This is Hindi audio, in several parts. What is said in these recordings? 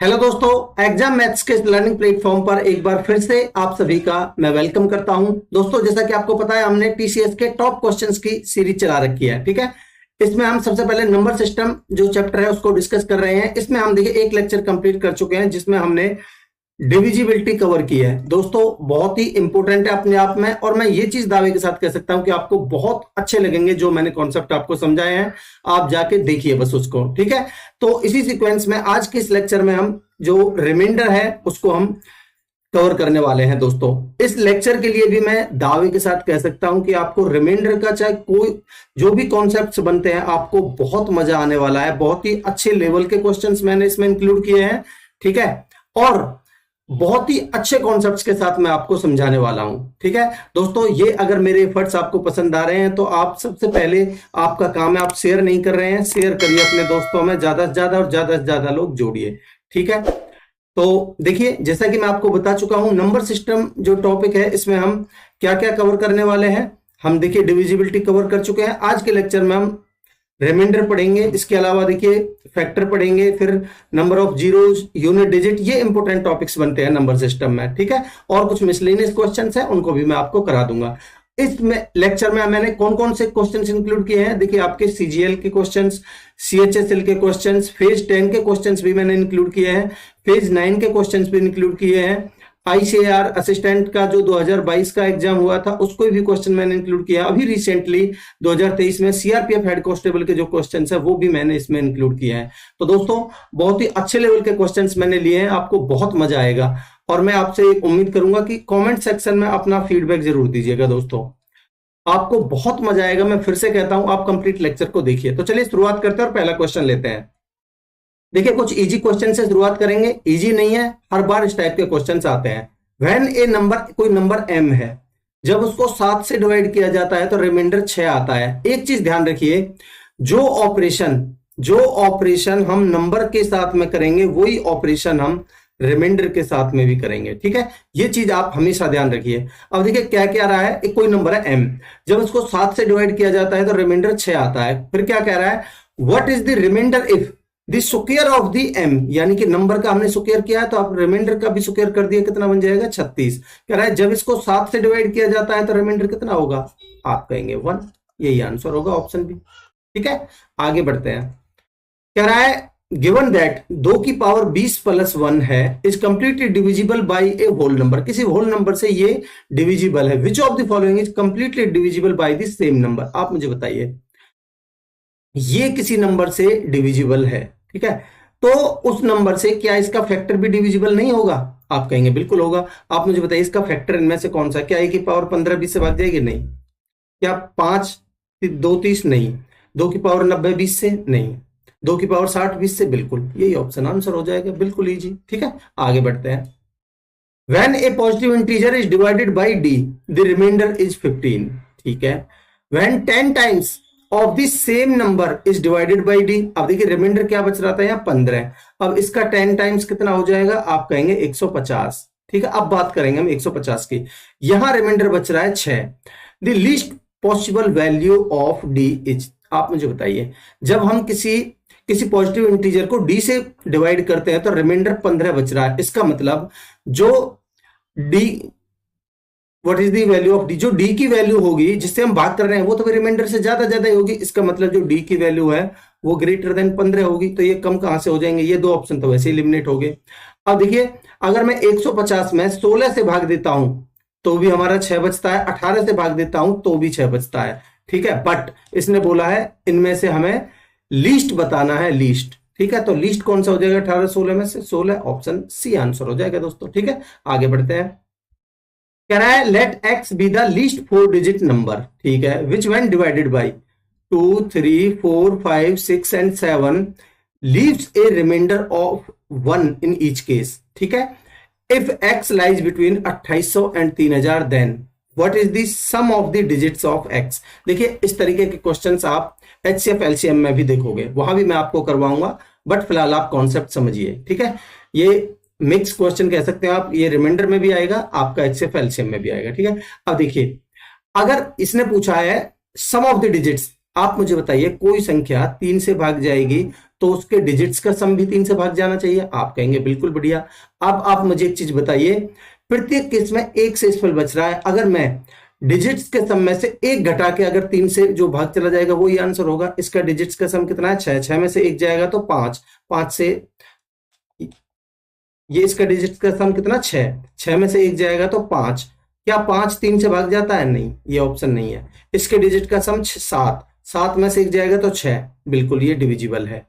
हेलो दोस्तों, एग्जाम मैथ्स के लर्निंग प्लेटफॉर्म पर एक बार फिर से आप सभी का मैं वेलकम करता हूं। दोस्तों, जैसा कि आपको पता है, हमने टीसीएस के टॉप क्वेश्चंस की सीरीज चला रखी है। ठीक है, इसमें हम सबसे पहले नंबर सिस्टम जो चैप्टर है उसको डिस्कस कर रहे हैं। इसमें हम देखिए एक लेक्चर कंप्लीट कर चुके हैं जिसमें हमने डिविजिबिलिटी कवर की है। दोस्तों, बहुत ही इंपॉर्टेंट है अपने आप में, और मैं ये चीज दावे के साथ कह सकता हूं कि आपको बहुत अच्छे लगेंगे जो मैंने कॉन्सेप्ट आपको समझाए हैं। आप जाके देखिए बस उसको। ठीक है, तो इसी सीक्वेंस में आज के इस लेक्चर में हम जो रिमाइंडर है उसको हम कवर करने वाले हैं। दोस्तों, इस लेक्चर के लिए भी मैं दावे के साथ कह सकता हूं कि आपको रिमाइंडर का चाहे कोई जो भी कॉन्सेप्ट्स बनते हैं, आपको बहुत मजा आने वाला है। बहुत ही अच्छे लेवल के क्वेश्चंस मैंने इसमें इंक्लूड किए हैं। ठीक है, और बहुत ही अच्छे कॉन्सेप्ट्स के साथ मैं आपको समझाने वाला हूं। ठीक है दोस्तों, ये अगर मेरे एफर्ट्स आपको पसंद आ रहे हैं तो आप सबसे पहले आपका काम है, आप शेयर नहीं कर रहे हैं, शेयर करिए अपने दोस्तों में, ज्यादा से ज्यादा और ज्यादा से ज्यादा लोग जोड़िए। ठीक है, तो देखिए, जैसा कि मैं आपको बता चुका हूं, नंबर सिस्टम जो टॉपिक है इसमें हम क्या क्या कवर करने वाले हैं। हम देखिए डिविजिबिलिटी कवर कर चुके हैं। आज के लेक्चर में हम रिमाइंडर पढ़ेंगे, इसके अलावा देखिए फैक्टर पढ़ेंगे, फिर number of zeros, unit digit, ये इंपॉर्टेंट टॉपिक्स बनते हैं नंबर सिस्टम में। ठीक है, और कुछ मिसलेनियस क्वेश्चंस हैं उनको भी मैं आपको करा दूंगा। इस लेक्चर में मैंने कौन कौन से क्वेश्चंस इंक्लूड किए हैं, देखिए आपके सीजीएल के क्वेश्चंस, सीएचएसएल के क्वेश्चंस, फेज 10 के क्वेश्चंस भी मैंने इंक्लूड किए हैं, फेज 9 के क्वेश्चंस भी इंक्लूड किए हैं, आईसीएआर असिस्टेंट का जो 2022 का एग्जाम हुआ था उसको भी क्वेश्चन मैंने इंक्लूड किया। अभी रिसेंटली 2023 में सीआरपीएफ हेड कांस्टेबल के जो क्वेश्चंस है वो भी मैंने इसमें इंक्लूड किए हैं। तो दोस्तों, बहुत ही अच्छे लेवल के क्वेश्चंस मैंने लिए हैं, आपको बहुत मजा आएगा। और मैं आपसे उम्मीद करूंगा कि कॉमेंट सेक्शन में अपना फीडबैक जरूर दीजिएगा। दोस्तों, आपको बहुत मजा आएगा। मैं फिर से कहता हूं, आप कंप्लीट लेक्चर को देखिए। तो चलिए शुरुआत करते हैं और पहला क्वेश्चन लेते हैं। देखिए, कुछ इजी क्वेश्चन से शुरुआत करेंगे। इजी नहीं है, हर बार इस टाइप के क्वेश्चन आते हैं। व्हेन ए नंबर, कोई नंबर m है, जब उसको 7 से डिवाइड किया जाता है तो रिमाइंडर 6 आता है। एक चीज ध्यान रखिए, जो ऑपरेशन हम नंबर के साथ में करेंगे वही ऑपरेशन हम रिमाइंडर के साथ में भी करेंगे। ठीक है, ये चीज आप हमेशा ध्यान रखिए। अब देखिए क्या क्या रहा है, एक कोई नंबर है m, जब उसको 7 से डिवाइड किया जाता है तो रिमाइंडर 6 आता है। फिर क्या कह रहा है, what is the remainder if the square of the m, यानी कि नंबर का हमने स्क्वायर किया है तो आप रिमाइंडर का भी स्क्वायर कर दिया, कितना बन जाएगा 36। कह रहा है जब इसको 7 से डिवाइड किया जाता है तो रिमाइंडर कितना होगा, आप कहेंगे 1। यही आंसर होगा, ऑप्शन बी। ठीक है, आगे बढ़ते हैं। कह रहा है गिवन दैट 2 की पावर 20 प्लस 1 है, is completely divisible by a whole number, किसी होल नंबर से ये डिविजिबल है। Which of the following is completely divisible by the same number, आप मुझे बताइए ये किसी नंबर से डिविजिबल है। ठीक है, तो उस नंबर से क्या इसका फैक्टर भी डिविजिबल नहीं होगा, आप कहेंगे बिल्कुल होगा। आप मुझे बताइए इसका फैक्टर इनमें से कौन सा, क्या ए की पावर 15 20 से भाग जाएगी, नहीं। क्या 5 2 30, नहीं। 2 की पावर 90 20 से, नहीं। 2 की पावर 60 20 से, बिल्कुल। यही ऑप्शन आंसर हो जाएगा, बिल्कुल इजी। ठीक है, आगे बढ़ते हैं। When a positive integer is divided by D, the remainder is 15। ठीक है, when 10 times of the same number is divided by D, अब देखिए रिमाइंडर क्या बच रहा था यहाँ 15, अब इसका 10 टाइम्स कितना हो जाएगा, आप कहेंगे 150। ठीक है, अब बात करेंगे हम 150 की। यहां रिमाइंडर बच रहा है 6। The least possible value of D is, आप मुझे बताइए जब हम किसी पॉजिटिव इंटीजर को डी से डिवाइड करते हैं तो रिमाइंडर 15 बच रहा है। इसका मतलब जो D, what is the value of D, जो डी की वैल्यू होगी जिससे हम बात कर रहे हैं वो तो रिमाइंडर से ज्यादा ही होगी। इसका मतलब जो डी की वैल्यू है वो ग्रेटर देन 15 होगी। तो ये कम कहां से हो जाएंगे, ये दो ऑप्शन तो वैसे एलिमिनेट हो गए। अब देखिए, अगर मैं 150 में 16 से भाग देता हूं तो भी हमारा 6 बचता है, 18 से भाग देता हूं तो भी 6 बचता है। ठीक है, बट इसने बोला है इनमें से हमें लीस्ट बताना है, लीस्ट। ठीक है, तो लीस्ट कौन सा हो जाएगा 18 16 में से, 16, ऑप्शन सी आंसर हो जाएगा दोस्तों। ठीक है, आगे बढ़ते हैं। कह रहा है let X be the least 4 digit number. ठीक है, which when divided by 2 3 4 5 6 and 7 leaves a remainder of 1 in each case. ठीक है, if X lies between 2800 and 3000 then what is the sum of the digits of X. देखिए, इस तरीके के क्वेश्चंस आप एचसीएफ एलसीएम में भी देखोगे, वहां भी मैं आपको करवाऊंगा, बट फिलहाल आप कॉन्सेप्ट समझिए। ठीक है, ये मिक्स क्वेश्चन कह सकते हैं आप, ये रिमाइंडर में भी आएगा, आपका एचसीएफ एलसीएम में भी आएगा। ठीक है, अब देखिए, अगर इसने पूछा है सम ऑफ द डिजिट्स, आप मुझे बताइए कोई संख्या 3 से भाग जाएगी तो उसके डिजिट्स का सम भी 3 से भाग जाना चाहिए। आप कहेंगे बिल्कुल बढ़िया। अब आप मुझे एक चीज बताइए, प्रत्येक केस में एक शेषफल बच रहा है, अगर मैं डिजिट्स के सम में से एक घटा के अगर 3 से जो भाग चला जाएगा वो ही आंसर होगा। इसका डिजिट्स का सम कितना है? 6, 6 में से एक जाएगा तो 5, 5 से ये इसका डिजिट का सम कितना? 6, 6 में से एक जाएगा तो 5। क्या 5 3 से भाग जाता है? नहीं, ये ऑप्शन नहीं है। इसके डिजिट का सम 7, 7 में से एक जाएगा तो 6, बिल्कुल ये डिविजिबल है।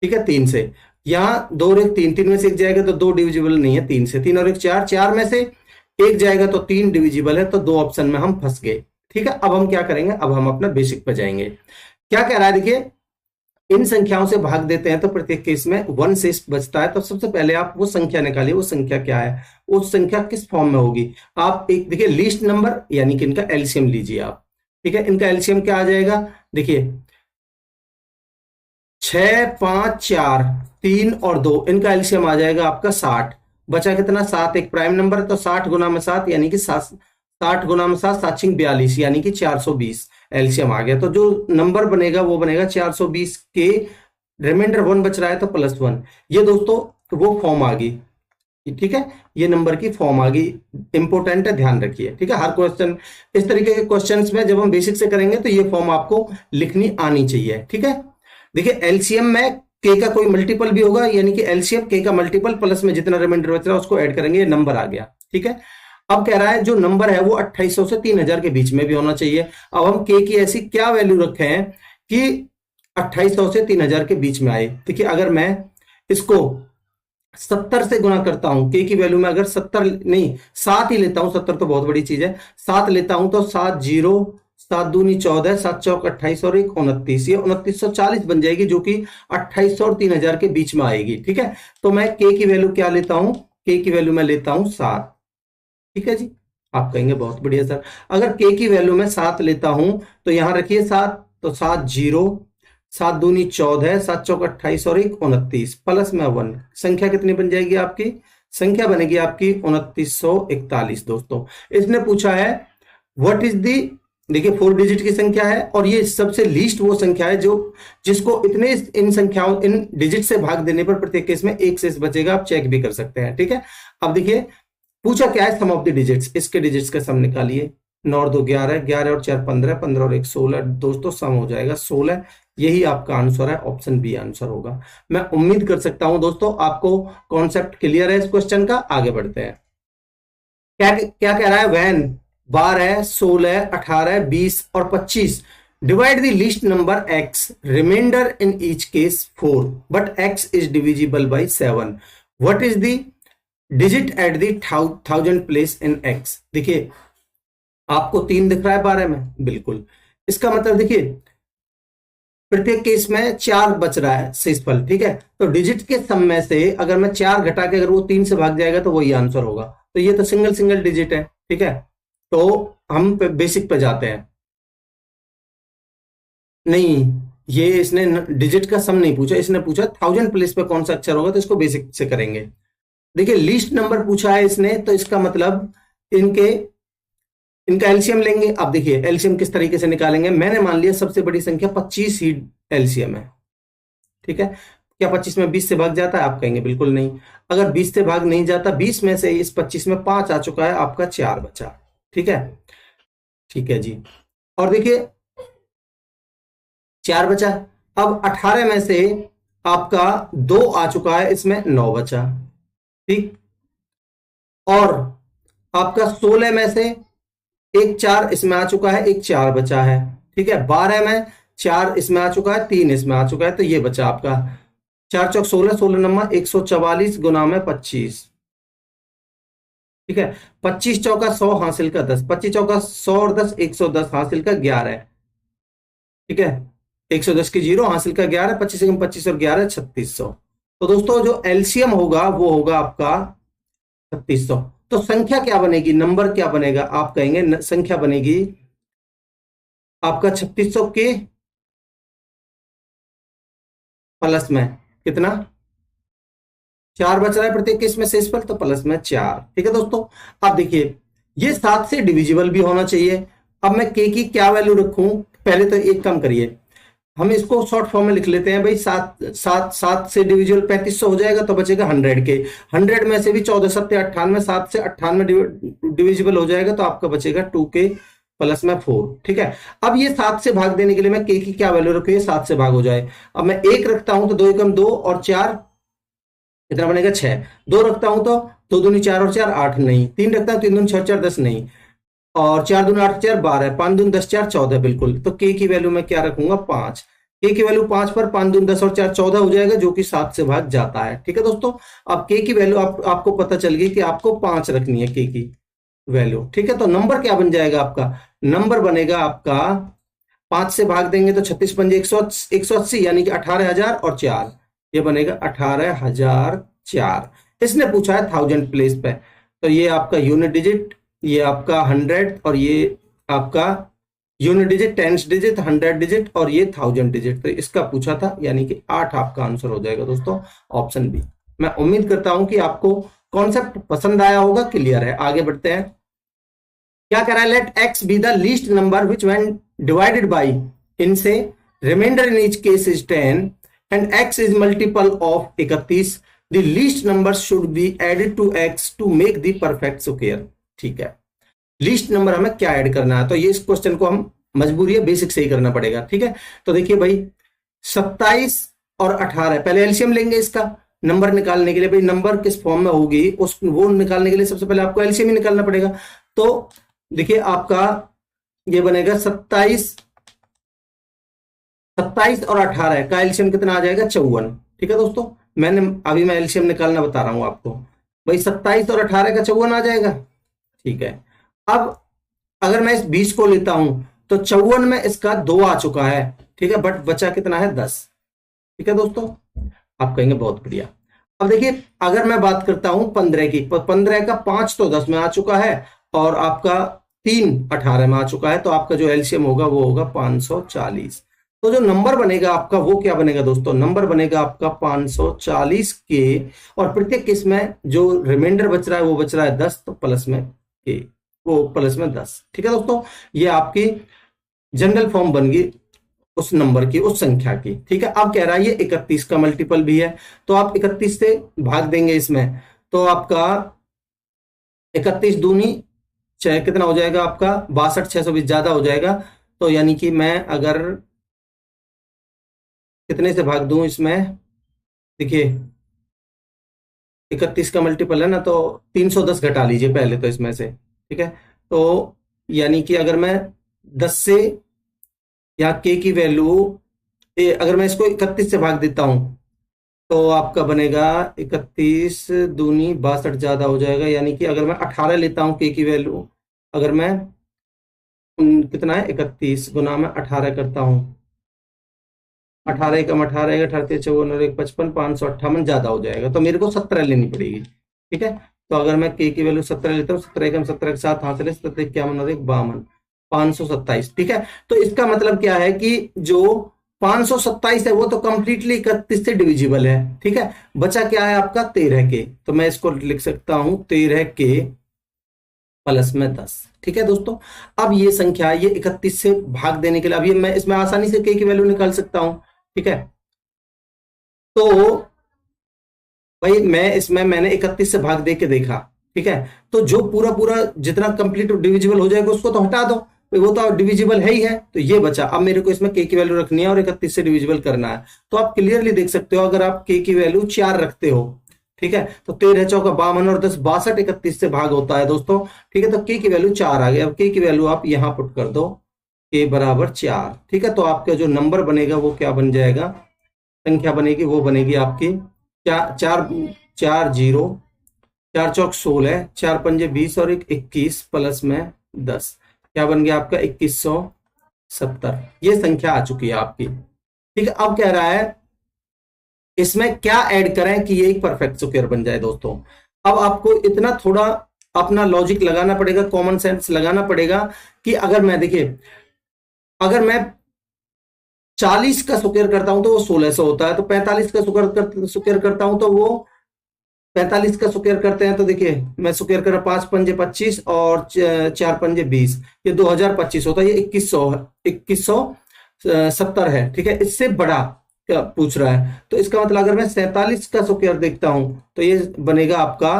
ठीक है, 3 से। यहाँ 2 और 1 3, 3 में से एक जाएगा तो 2 डिविजिबल नहीं है 3 से। 3 और 1 4, 4 में से एक जाएगा तो 3 डिविजिबल है, तो 2 ऑप्शन में हम फंस गए। ठीक है, अब हम क्या करेंगे? अब हम अपना बेसिक पे जाएंगे। क्या कह रहा है देखिए, इन संख्याओं से भाग देते हैं तो प्रत्येक केस में 1 शेष बचता है। तो सबसे पहले आप वो संख्या निकालिए, वो संख्या क्या है, वो संख्या किस फॉर्म में होगी। आप एक देखिए लीस्ट नंबर यानी कि इनका एलसीएम लीजिए आप। ठीक है, इनका एलसीएम क्या आ जाएगा? देखिए 6, 5, 4, 3 और 2, इनका एलसीएम आ जाएगा आपका 60। बचा कितना? 7, एक प्राइम नंबर है तो 60 गुना में 7 यानी कि 60 गुना में 7, 7 42 यानी कि 420 एलसीएम आ गया। तो जो नंबर बनेगा वो बनेगा 420 के रिमाइंडर 1 बच रहा है तो +1। ये दोस्तों वो फॉर्म आ गई। ठीक है, ये नंबर की फॉर्म आ गई, इंपॉर्टेंट है, ध्यान रखिए। ठीक है, हर क्वेश्चन इस तरीके के क्वेश्चंस में जब हम बेसिक से करेंगे तो ये फॉर्म आपको लिखनी आनी चाहिए। ठीक है, देखिए एलसीएम में के का कोई मल्टीपल भी होगा, यानी कि एलसीएम के का मल्टीपल प्लस में जितना रिमाइंडर बच रहा है उसको ऐड करेंगे, ये नंबर आ गया। ठीक है, अब कह रहा है जो नंबर है वो 2800 से 3000 के बीच में भी होना चाहिए। अब हम के की ऐसी क्या वैल्यू रखे हैं कि 2800 से 3000 के बीच में आए। देखिए अगर मैं इसको 70 से गुणा करता हूं, के की वैल्यू में अगर 70 नहीं 7 ही लेता हूं, 70 तो बहुत बड़ी चीज है, 7 लेता हूं तो 7 0, 7 दूनी 14, 7 चौक 28 और 1 29, ये 2940 बन जाएगी, जो कि 2800 और 3000 के बीच में आएगी। ठीक है, तो मैं के की वैल्यू क्या लेता हूं? के की वैल्यू मैं लेता हूं 7। ठीक है जी, आप कहेंगे बहुत बढ़िया सर, अगर के की वैल्यू में 7 लेता हूं तो यहां रखिए 7, तो 7 0, 7 दूनी 14, 7 चौक 28 और 1 29, प्लस में 1, संख्या कितनी बन जाएगी आपकी? संख्या बनेगी आपकी 2941। दोस्तों इसने पूछा है व्हाट इज दी, देखिए 4 डिजिट की संख्या है और ये सबसे लीस्ट वो संख्या है जो जिसको इतने इन संख्याओं इन डिजिट से भाग देने पर प्रत्येक केस में एक शेष बचेगा। आप चेक भी कर सकते हैं। ठीक है, अब देखिए पूछा क्या है? सम ऑफ द डिजिट्स, इसके डिजिट्स का सम निकालिए। 9 और 2 11, 11 और 4 15, 15 और 1 16, दोस्तों सम हो जाएगा 16। यही आपका आंसर है, ऑप्शन बी आंसर होगा। मैं उम्मीद कर सकता हूं दोस्तों आपको कॉन्सेप्ट क्लियर है इस क्वेश्चन का। आगे बढ़ते हैं। क्या क्या कह रहा है? वैन 12, 16, 18, 20 और 25 divide the least number x, remainder in each case 4, but x is divisible by 7। What is the digit at the 1000 place in x। देखिए आपको 3 दिख रहा है 12 में, बिल्कुल। इसका मतलब देखिए प्रत्येक केस में 4 बच रहा है शेषफल। ठीक है, तो डिजिट के सम में से अगर मैं 4 घटा के अगर वो 3 से भाग जाएगा तो वही आंसर होगा। तो ये तो सिंगल सिंगल डिजिट है। ठीक है, तो हम बेसिक पे जाते हैं। नहीं, ये इसने डिजिट का सम नहीं पूछा, इसने पूछा 1000 प्लेस पे कौन सा अक्षर होगा, तो इसको बेसिक से करेंगे। देखिए लीस्ट नंबर पूछा है इसने, तो इसका मतलब इनका एलसीएम लेंगे। अब देखिए एलसीएम किस तरीके से निकालेंगे। मैंने मान लिया सबसे बड़ी संख्या 25 ही एलसीएम है। ठीक है, क्या 25 में 20 से भाग जाता है? आप कहेंगे बिल्कुल नहीं। अगर 20 से भाग नहीं जाता, 20 में से इस 25 में 5 आ चुका है, आपका 4 बचा। ठीक है, ठीक है जी। और देखिए 4 बचा। अब 18 में से आपका 2 आ चुका है, इसमें 9 बचा। ठीक, और आपका 16 में से एक 4 इसमें आ चुका है, एक 4 बचा है। ठीक है, 12 में 4 इसमें आ चुका है, 3 इसमें आ चुका है, तो ये बचा आपका 4 चौक 16, 16 नंबर 144 गुना में 25। ठीक है, 25 चौका 100 हासिल का 10, 25 चौका 100 और 10 110 हासिल का 11। ठीक है, 110 की 0 हासिल का 11, 25 25 और 11 3600। तो दोस्तों जो एलसीएम होगा वो होगा आपका 3600। तो संख्या क्या बनेगी, नंबर क्या बनेगा? आप कहेंगे संख्या बनेगी आपका 3600 के प्लस में कितना? 4 बच रहा है प्रत्येक केस में शेषफल, तो प्लस में 4। ठीक है दोस्तों, अब देखिए ये 7 से डिविजिबल भी होना चाहिए। अब मैं के की क्या वैल्यू रखूं? पहले तो एक काम करिए, हम इसको शॉर्ट फॉर्म में लिख लेते हैं भाई, सात सात सात से डिविजिबल 3500 हो जाएगा तो बचेगा 100 के। 100 में से भी 14 सत्ते 98, 7 से 98 डिविजिबल हो जाएगा तो आपका बचेगा 2 के प्लस में 4। ठीक है, अब ये 7 से भाग देने के लिए मैं के की क्या वैल्यू रखू, ये 7 से भाग हो जाए। अब मैं 1 रखता हूं तो 2 एकम 2 और 4 कितना बनेगा 6। 2 रखता हूं तो 2 दूनी 4 और 4 8 नहीं। 3 रखता हूं 3 दूनी 6 4 10 नहीं, और 4 दूनी 8 4 12, 5 दूनी 10 4 14 बिल्कुल। तो के की वैल्यू मैं क्या रखूंगा 5। के की वैल्यू 5 पर 5 दूनी 10 और 4 14 हो जाएगा, जो कि 7 से भाग जाता है। ठीक है दोस्तों, अब के की वैल्यू आपको पता चल गई कि आपको 5 रखनी है के की वैल्यू। ठीक है, तो नंबर क्या बन जाएगा आपका, नंबर बनेगा आपका 5 से भाग देंगे तो 36 पंजे 180 यानी कि 18,000 और 4, ये बनेगा 18,004। इसने पूछा है 1000 प्लेस पे, तो ये आपका यूनिट डिजिट, ये आपका 100 और ये आपका यूनिट डिजिट, 10 डिजिट, 100 डिजिट और ये 1000 डिजिट। तो इसका पूछा था, यानी कि 8 आपका आंसर हो जाएगा दोस्तों, ऑप्शन बी। मैं उम्मीद करता हूं कि आपको कॉन्सेप्ट पसंद आया होगा, क्लियर है। आगे बढ़ते हैं, क्या कह रहा है, let X be the least number which when divided by इनसे remainder in each case is 10 and X is multiple of 31, the least number should be added to X to make the perfect square. ठीक है, लीस्ट नंबर हमें क्या ऐड करना है, तो ये इस क्वेश्चन को हम मजबूरी है बेसिक से ही करना पड़ेगा। ठीक है, तो देखिए भाई 27 और 18, पहले एलसीएम लेंगे इसका नंबर निकालने के लिए। भाई नंबर किस फॉर्म में होगी उस वो निकालने के लिए सबसे पहले आपको एलसीएम ही निकालना पड़ेगा। तो देखिए आपका ये बनेगा 27 और 18 का एलसीएम कितना आ जाएगा 54। ठीक है दोस्तों, मैं एलसीएम निकालना बता रहा हूं आपको। भाई 27 और 18 का 54 आ जाएगा। ठीक है, अब अगर मैं इस 20 को लेता हूं तो 54 में इसका 2 आ चुका है। ठीक है, बट बचा कितना है 10। ठीक है दोस्तों, आप कहेंगे बहुत बढ़िया। अब देखिए अगर मैं बात करता हूं 15 की, 15 का 5 तो 10 में आ चुका है और आपका 3 18 में आ चुका है, तो आपका जो एलसीएम होगा वो होगा 540। तो जो नंबर बनेगा आपका वो क्या बनेगा दोस्तों, नंबर बनेगा आपका 540 के, और प्रत्येक केस में जो रिमाइंडर बच रहा है वो बच रहा है 10, तो प्लस में के, वो प्लस में 10। ठीक है दोस्तों, ये आपकी जनरल फॉर्म बन गई उस नंबर की, उस संख्या की। ठीक है, अब कह रहा है ये 31 का मल्टीपल भी है, तो आप 31 से भाग देंगे इसमें, तो आपका 31 दूनी कितना हो जाएगा आपका 62, 620 ज्यादा हो जाएगा। तो यानी कि मैं अगर कितने से भाग दूं इसमें, देखिए 31 का मल्टीपल है ना, तो 310 घटा लीजिए पहले तो इसमें से। ठीक है, तो यानी कि अगर मैं 10 से या के की वैल्यू अगर मैं इसको 31 से भाग देता हूं तो आपका बनेगा 31 दूनी 62 ज्यादा हो जाएगा। यानी कि अगर मैं 18 लेता हूं के की वैल्यू, अगर मैं कितना है 31 गुना में 18 करता हूं, 18 एकम 18 18 54 और 1 55, 558 ज्यादा हो जाएगा, तो मेरे को 17 लेनी पड़ेगी। ठीक है, तो अगर मैं के की वैल्यू 17 लेता हूँ, 17 एकम 17 के साथ हासिल है 17 51 और 1 52, 527। ठीक है, तो इसका मतलब क्या है कि जो 527 है वो तो कंप्लीटली 31 से डिविजिबल है। ठीक है, बचा क्या है आपका 13 के, तो मैं इसको लिख सकता हूं 13 के प्लस में 10। ठीक है दोस्तों, अब ये संख्या ये 31 से भाग देने के लिए, अब ये मैं इसमें आसानी से के की वैल्यू निकाल सकता हूं। ठीक है, तो भाई मैंने 31 से भाग दे के देखा। ठीक है, तो जो पूरा पूरा जितना कंप्लीट डिविजिबल हो जाएगा उसको तो हटा दो, वो तो डिविजिबल है ही है, तो ये बचा। अब मेरे को इसमें के की वैल्यू रखनी है और 31 से डिविजिबल करना है। तो आप क्लियरली देख सकते हो, अगर आप के की वैल्यू 4 रखते हो, ठीक है, तो 13 चौका 52 और 10 62, 31 से भाग होता है दोस्तों। ठीक है, तो के की वैल्यू 4 आ गई। अब के की वैल्यू आप यहां पुट कर दो, के बराबर 4। ठीक है, तो आपका जो नंबर बनेगा वो क्या बन जाएगा, संख्या बनेगी वो बनेगी आपकी 4 4 चौक 16, 4 पंजे 20 और 21 प्लस में 10, क्या बन गया आपका 2170। ये संख्या आ चुकी है आपकी। ठीक है, अब कह रहा है इसमें क्या ऐड करें कि ये एक परफेक्ट स्क्वायर बन जाए दोस्तों। अब आपको इतना थोड़ा अपना लॉजिक लगाना पड़ेगा, कॉमन सेंस लगाना पड़ेगा कि अगर मैं देखिए, अगर मैं 40 का स्क्वायर करता हूं तो वो 1600 होता है, तो 45 का स्क्वायर करता हूं तो वो 45 का स्क्वायर करते हैं, तो देखिए मैं स्क्वायर कर रहा 5 पंजे 25 और 4 पंजे 20, ये 2025 होता है, ये 2100 70 है, ठीक है, इससे बड़ा क्या पूछ रहा है, तो इसका मतलब अगर मैं 47 का स्क्वायर देखता हूं तो ये बनेगा आपका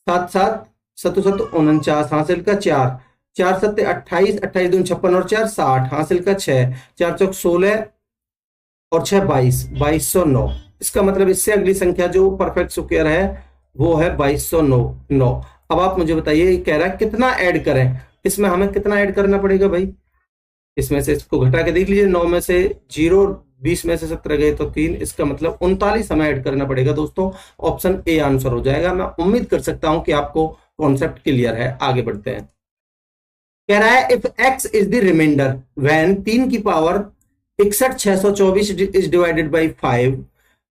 7 7 7 7 49 हासिल का 4, 4 7 28, 28 दूनी 56 और 4 60 हासिल का 6, 4 चौक 16 और 6 22, 2209। इसका मतलब इससे अगली संख्या जो परफेक्ट स्क्वायर है वो है 2209। अब आप मुझे बताइए, कह रहा है कितना ऐड करें, इसमें हमें कितना ऐड करना पड़ेगा भाई, इसमें से इसको घटा के देख लीजिए, 9 में से 0, 20 में से 17 गए तो 3, इसका मतलब 39 हमें ऐड करना पड़ेगा दोस्तों। ऑप्शन ए आंसर हो जाएगा। मैं उम्मीद कर सकता हूं कि आपको कॉन्सेप्ट क्लियर है। आगे बढ़ते हैं। कह रहा है if x is the remainder when 3 की power 61,624 is divided by 5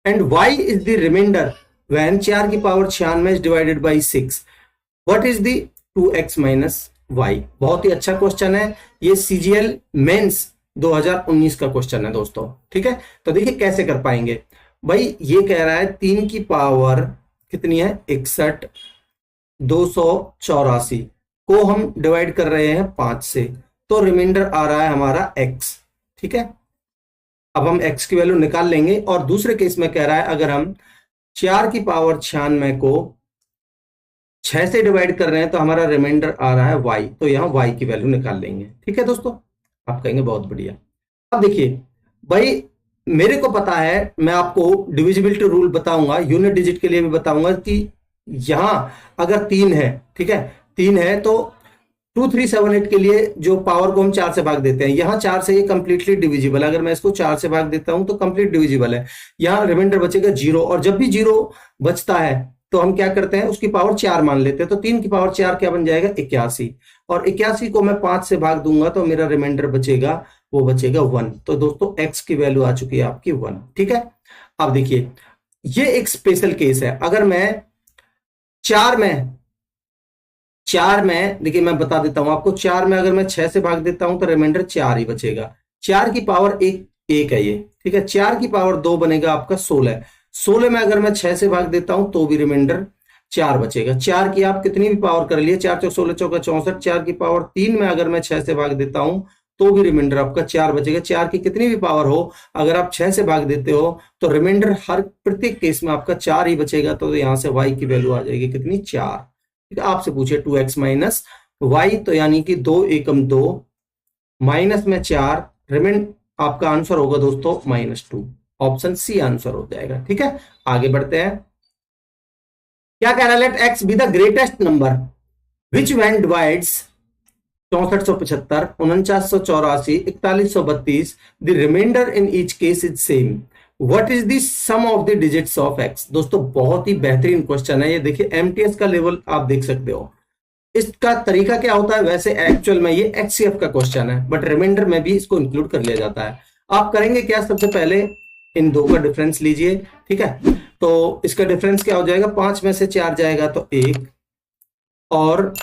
and y is the remainder when 4 की power 96 is divided by 6, what is the 2x minus y। बहुत ही अच्छा क्वेश्चन है ये, सीजीएल मेंस 2019 का क्वेश्चन है दोस्तों, ठीक है। तो देखिए कैसे कर पाएंगे भाई, ये कह रहा है 3 की पावर कितनी है 61 284 को हम डिवाइड कर रहे हैं 5 से, तो रिमाइंडर आ रहा है हमारा x, ठीक है। अब हम x की वैल्यू निकाल लेंगे। और दूसरे केस में कह रहा है अगर हम 4 की पावर 96 को 6 से डिवाइड कर रहे हैं तो हमारा रिमाइंडर आ रहा है y, तो यहां y की वैल्यू निकाल लेंगे, ठीक है दोस्तों। आप कहेंगे बहुत बढ़िया। अब देखिए भाई, मेरे को पता है, मैं आपको डिविजिबिलिटी रूल बताऊंगा, यूनिट डिजिट के लिए भी बताऊंगा कि यहां अगर 3 है, ठीक है, 3 है तो 2378 के लिए जो पावर को हम 4 से भाग देते हैं, यहां 4 से ये कंप्लीटली डिविजिबल, अगर मैं इसको 4 से भाग देता हूं तो कंप्लीट डिविजिबल है। यहां रिमाइंडर बचेगा 0, और जब भी 0 बचता है तो हम क्या करते हैं, उसकी पावर 4 मान लेते हैं। तो 3 की पावर 4 क्या बन जाएगा 81, और 81 को मैं 5 से भाग दूंगा तो मेरा रिमाइंडर बचेगा, वो बचेगा 1। तो दोस्तों x की वैल्यू आ चुकी है आपकी 1, ठीक है। अब देखिए ये एक स्पेशल केस है, अगर मैं 4 में देखिए मैं बता देता हूं आपको, 4 में अगर मैं 6 से भाग देता हूं तो रिमाइंडर 4 ही बचेगा। 4 की पावर 1 है ये, ठीक है। 4 की पावर 2 बनेगा आपका 16, 16 में अगर मैं 6 से भाग देता हूं तो भी रिमाइंडर 4 बचेगा। 4 की आप कितनी भी पावर कर लिए, 4 चौक 16 चौका 64, 4 की पावर 3 में अगर मैं 6 से भाग देता हूं तो भी रिमाइंडर आपका 4 बचेगा। 4 की कितनी भी पावर हो, अगर आप 6 से भाग देते हो तो रिमाइंडर हर प्रत्येक केस में आपका 4 ही बचेगा। तो यहां से y की वैल्यू आ जाएगी कितनी 4, ठीक है। आपसे पूछे 2x माइनस y, तो यानी कि 2 एकम 2 माइनस में 4, रिमाइंडर आपका आंसर होगा दोस्तों -2। ऑप्शन सी आंसर हो जाएगा, ठीक है। आगे बढ़ते हैं। क्या कह रहा है, let x be the greatest number which when divides 6475, 4984, 4132, the remainder in each case is same, what is the sum of the digits of x। दोस्तों बहुत ही बेहतरीन क्वेश्चन है ये, देखिए एमटीएस का लेवल आप देख सकते हो। इसका तरीका क्या होता है, वैसे एक्चुअल में ये एचसीएफ का क्वेश्चन है, बट रिमाइंडर में भी इसको इंक्लूड कर लिया जाता है। आप करेंगे क्या, सबसे पहले इन दो का डिफरेंस लीजिए, ठीक है। तो इसका डिफरेंस क्या हो जाएगा, 5 में से 4 जाएगा तो 1, और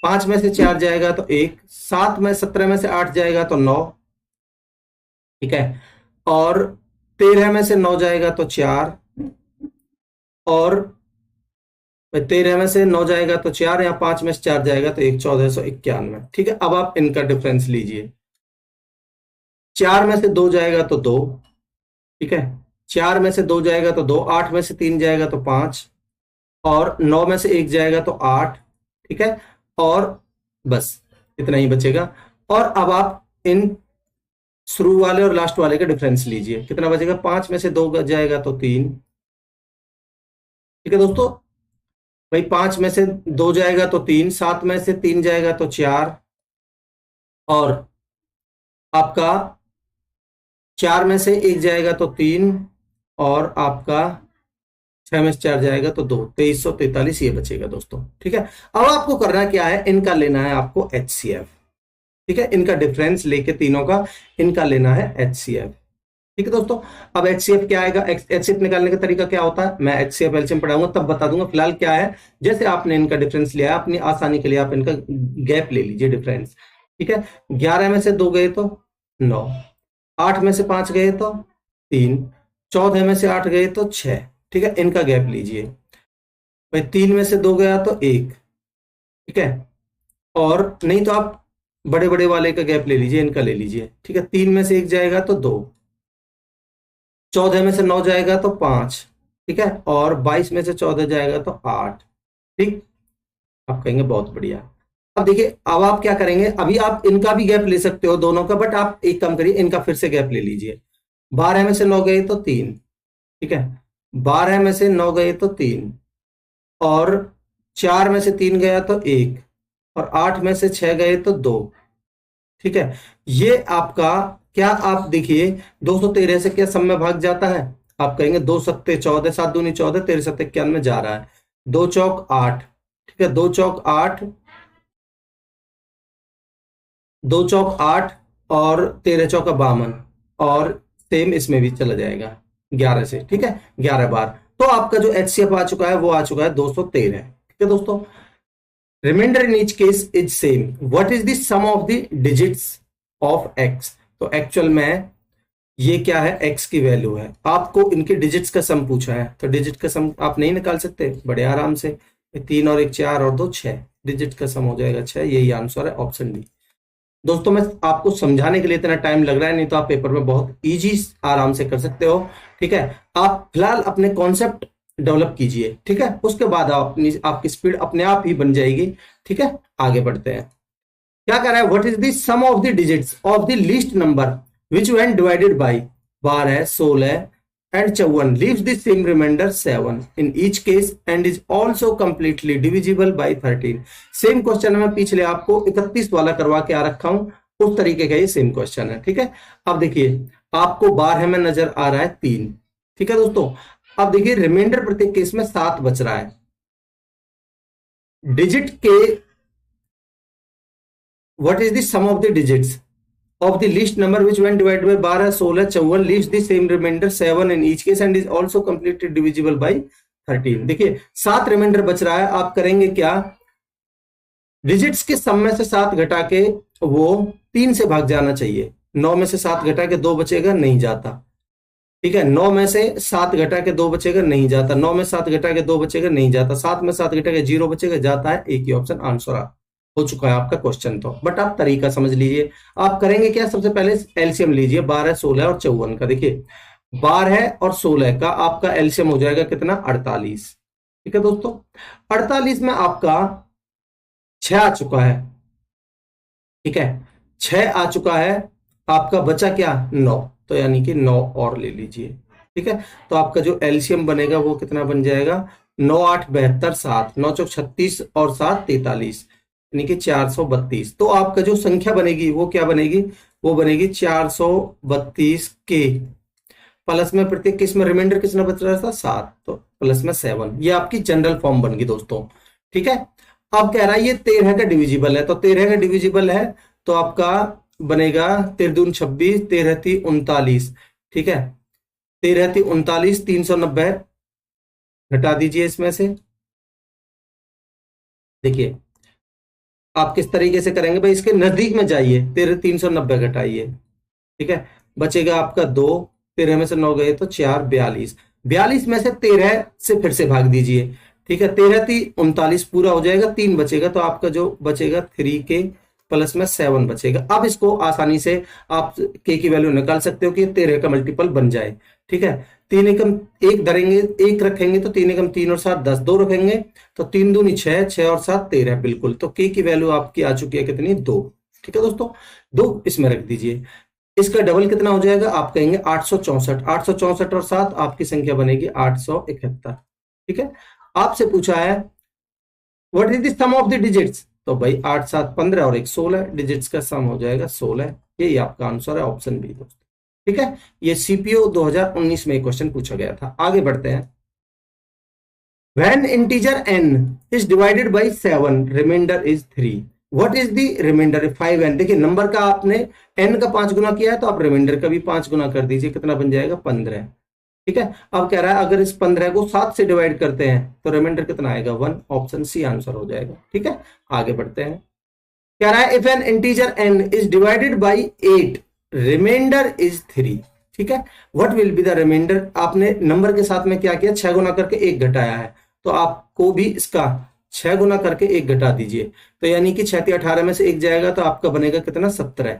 5 में से 4 जाएगा तो 1, 17 में से 8 जाएगा तो 9, ठीक है, और 13 में से 9 जाएगा तो 4, और 13 में से 9 जाएगा तो 4, या 5 में से 4 जाएगा तो 1, 1491, ठीक है। अब आप इनका डिफरेंस लीजिए, 4 में से 2 जाएगा तो 2, ठीक है, 4 में से 2 जाएगा तो 2, 8 में से 3 जाएगा तो 5, और 9 में से 1 जाएगा तो 8, ठीक है, और बस इतना ही बचेगा। और अब आप इन शुरू वाले और लास्ट वाले का डिफरेंस लीजिए, कितना बचेगा, 5 में से 2 जाएगा तो 3, ठीक है दोस्तों भाई, 5 में से 2 जाएगा तो 3, 7 में से 3 जाएगा तो 4, और आपका 4 में से 1 जाएगा तो 3, और आपका 6 में से 4 जाएगा तो 2, 2343 ये बचेगा दोस्तों, ठीक है। अब आपको करना क्या है, इनका लेना है आपको एचसीएफ, ठीक है, इनका डिफरेंस लेके तीनों का इनका लेना है एचसीएफ, ठीक है दोस्तों। अब एचसीएफ क्या आएगा, एचसीएफ निकालने का तरीका क्या होता है, मैं एचसीएफ एलसीएम पढ़ाऊंगा तब बता दूंगा। फिलहाल क्या है, जैसे आपने इनका डिफरेंस लिया, अपनी आसानी के लिए आप इनका गैप ले लीजिए डिफरेंस, ठीक है। 11 में से 2 गए तो 9, 8 में से 5 गए तो 3, 14 में से 8 गए तो 6, ठीक है, इनका गैप लीजिए भाई। 3 में से 2 गया तो 1, ठीक है, और नहीं तो आप बड़े बड़े वाले का गैप ले लीजिए, इनका ले लीजिए, ठीक है। 3 में से 1 जाएगा तो 2, 14 में से 9 जाएगा तो 5, ठीक है, और 22 में से 14 जाएगा तो 8, ठीक। आप कहेंगे बहुत बढ़िया। अब देखिए, अब आप क्या करेंगे, अभी आप इनका भी गैप ले सकते हो दोनों का, बट आप एक काम करिए, इनका फिर से गैप ले लीजिए। 12 में से 9 गए तो 3, ठीक है, 12 में से 9 गए तो 3, और 4 में से 3 गया तो 1, और 8 में से 6 गए तो 2, ठीक है। ये आपका क्या, आप देखिए 213 से क्या सम में भाग जाता है? आप कहेंगे 2 सत्ते 14, 7 दूनी 14, 13 सत्ते 91 में जा रहा है, 2 चौक 8, ठीक है, 2 चौक 8, 2 चौक 8, और 13 चौका 52, और सेम इसमें भी चला जाएगा 11 से, ठीक है, 11 बार। तो आपका जो HCF आ चुका है वो आ चुका है 213, ठीक है दोस्तों। Remainder in each case is same, what is the sum of the digits of x? तो एक्चुअल में ये क्या है, x की वैल्यू है, आपको इनके डिजिट्स का सम पूछा है, तो डिजिट का सम आप नहीं निकाल सकते बड़े आराम से, 3 और 1 4 और 2 6, डिजिट का सम हो जाएगा 6, यही आंसर है, ऑप्शन डी। दोस्तों मैं आपको समझाने के लिए इतना टाइम लग रहा है, नहीं तो आप पेपर में बहुत इजी आराम से कर सकते हो, ठीक है। आप फिलहाल अपने कॉन्सेप्ट डेवलप कीजिए, ठीक है, उसके बाद आपकी स्पीड अपने आप ही बन जाएगी, ठीक है। आगे बढ़ते हैं, क्या कर रहा है, what is the sum of the digits of the least number which when divided by 12, 16 and 54 leaves the same remainder 7 in each case and is also completely divisible by 13। Same question मैं पिछले आपको 31 वाला करवा के आ रखा हूं, उस तरीके का ये सेम क्वेश्चन है, ठीक है। अब देखिए आपको 12 में नजर आ रहा है 3, ठीक है दोस्तों। अब देखिए रिमाइंडर प्रत्येक केस में 7 बच रहा है, डिजिट के what is the sum of the digits of the least number which when divided by 12, 16, 54 leaves the same remainder 7 in each case and is also completely divisible by 13। देखिए 7 रिमाइंडर बच रहा है, आप करेंगे क्या, डिजिट्स के सम में से 7 घटा के वो 3 से भाग जाना चाहिए, 9 में से 7 घटा के 2 बचेगा, नहीं जाता, ठीक है, 9 में से 7 घटा के 2 बचेगा, नहीं जाता, 9 में 7 घटा के 2 बचेगा, नहीं जाता, 7 में 7 घटा के 0 बचेगा, जाता है, एक ही ऑप्शन आंसर हो चुका है आपका क्वेश्चन। तो बट आप तरीका समझ लीजिए, आप करेंगे क्या, सबसे पहले एलसीएम लीजिए 12, 16 और 54 का। देखिए 12 और 16 का आपका एलसीएम हो जाएगा कितना, 48, ठीक है दोस्तों। 48 में आपका 6 आ चुका है, ठीक है, 6 आ चुका है, आपका बचा क्या, 9, तो यानी कि 9 और ले लीजिए, ठीक है। तो आपका जो एलसीएम बनेगा वो कितना बन जाएगा, 9 8 72, 7 9 चौक 36 और 7 43, यानी कि 432। तो आपका जो संख्या बनेगी वो क्या बनेगी, वो बनेगी 432 के प्लस में प्रत्येक केस में रिमाइंडर कितना बच रहा था, 7, तो प्लस में 7, ये आपकी जनरल फॉर्म बन गई दोस्तों, ठीक है। अब कह रहा है ये 13 का डिविजिबल है, तो 13 का डिविजिबल है तो आपका बनेगा 13 दूनी 26, 13 3 39, ठीक है, 13 3 39, 390 घटा दीजिए इसमें से। देखिए आप किस तरीके से करेंगे भाई, इसके नजदीक में जाइए, 13 390 घटाइए, ठीक है, बचेगा आपका 2, 13 में से 9 गए तो 4, 42, 42 में से 13 से फिर से भाग दीजिए, ठीक है, 13 3 39 पूरा हो जाएगा, 3 बचेगा, तो आपका जो बचेगा 3 के प्लस में 7 बचेगा। अब इसको आसानी से आप के की वैल्यू निकाल सकते हो कि 13 का मल्टीपल बन जाए, ठीक है। 3 एकम 1 धरेंगे, 1 रखेंगे तो 3 एकम 3 और 7 10, 2 रखेंगे तो 3 दूनी 6, 6 और 7 13, बिल्कुल। तो के की वैल्यू आपकी आ चुकी है कितनी, 2, ठीक है दोस्तों, 2 इसमें रख दीजिए। इसका डबल कितना हो जाएगा, आप कहेंगे 864, 864 और 7 आपकी संख्या बनेगी 871, ठीक है। आपसे पूछा है what is the sum of the digits, तो भाई 8 7 15 और 1 16, डिजिट्स का सम हो जाएगा 16, यही आपका आंसर है, ऑप्शन बी दोस्तों, ठीक है। ये सीपीओ 2019 में क्वेश्चन पूछा गया था। आगे बढ़ते हैं, when integer n is divided by 7 remainder is 3, what is the remainder, 5n। देखिए नंबर का आपने n का 5 गुना किया है तो आप रिमाइंडर का भी 5 गुना कर दीजिए, कितना बन जाएगा, 15, ठीक है। अब कह रहा है अगर इस 15 को 7 से डिवाइड करते हैं तो रिमाइंडर कितना आएगा, 1, ऑप्शन सी आंसर हो जाएगा, ठीक है। आगे बढ़ते हैं, कह रहा है if an integer n is divided by 8 remainder is 3, ठीक है, what will be the remainder. आपने नंबर के साथ में क्या किया, 6 गुना करके 1 घटाया है, तो आपको भी इसका 6 गुना करके 1 घटा दीजिए, तो यानी कि 6 18 में से 1 जाएगा तो आपका बनेगा कितना 17।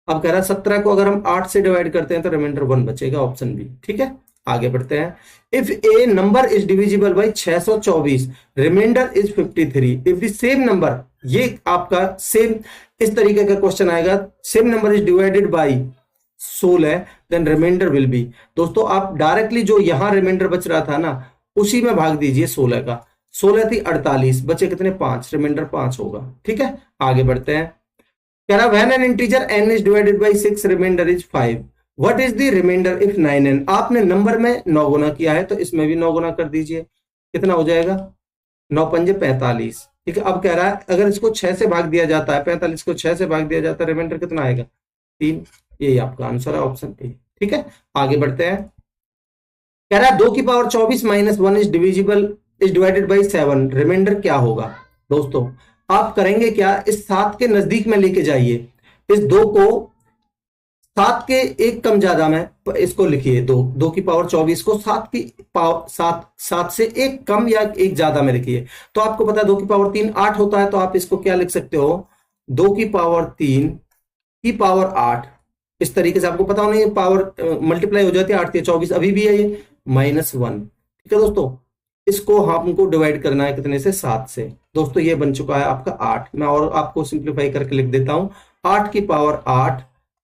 अब कह रहा है 17 को अगर हम 8 से डिवाइड करते हैं तो रिमाइंडर 1 बचेगा, ऑप्शन बी। ठीक है, आगे बढ़ते हैं। If a number is divisible by 624, remainder is 53, if the same number, ये आपका सेम इस तरीके का क्वेश्चन आएगा, same number is divided by 16, then remainder will be. दोस्तों आप डायरेक्टली जो यहां रिमाइंडर बच रहा था ना उसी में भाग दीजिए 16 का। 16 थी 48, बचे कितने 5, रिमाइंडर 5 होगा। ठीक है, आगे बढ़ते हैं। कह रहा when an integer n is divided by 6, remainder is 5, what is the remainder if 9n। आपने नंबर में 9 गुना किया है तो इसमें भी 9 गुना कर दीजिए, कितना हो जाएगा 9 पंजे 45। ठीक है, अब कह रहा है अगर इसको 6 से भाग दिया जाता है, 45 को 6 से भाग दिया जाता है, रिमाइंडर कितना आएगा 3। यही आपका आंसर है, ऑप्शन ए। ठीक है, आगे बढ़ते हैं। कह रहा है 2 की power 24 minus 1 is divided by 7, remainder क्या होगा। दोस्तों आप करेंगे क्या, इस 7 के नजदीक में लेके जाइए, इस 2 को 7 के एक कम ज्यादा में इसको लिखिए, 2 की पावर 24 को 7 की पावर 7 से एक कम या एक ज्यादा में लिखिए। तो आपको पता है 2 की पावर 3 8 होता है, तो आप इसको क्या लिख सकते हो 2 की पावर 3 की पावर 8। इस तरीके से आपको पता होना है पावर मल्टीप्लाई हो जाती है, 8 के 24 अभी भी है ये -1। ठीक है दोस्तों, इसको हमको डिवाइड करना है कितने से 7 से। दोस्तों ये बन चुका है आपका 8। मैं और आपको सिंप्लीफाई करके लिख देता हूं, 8 की पावर 8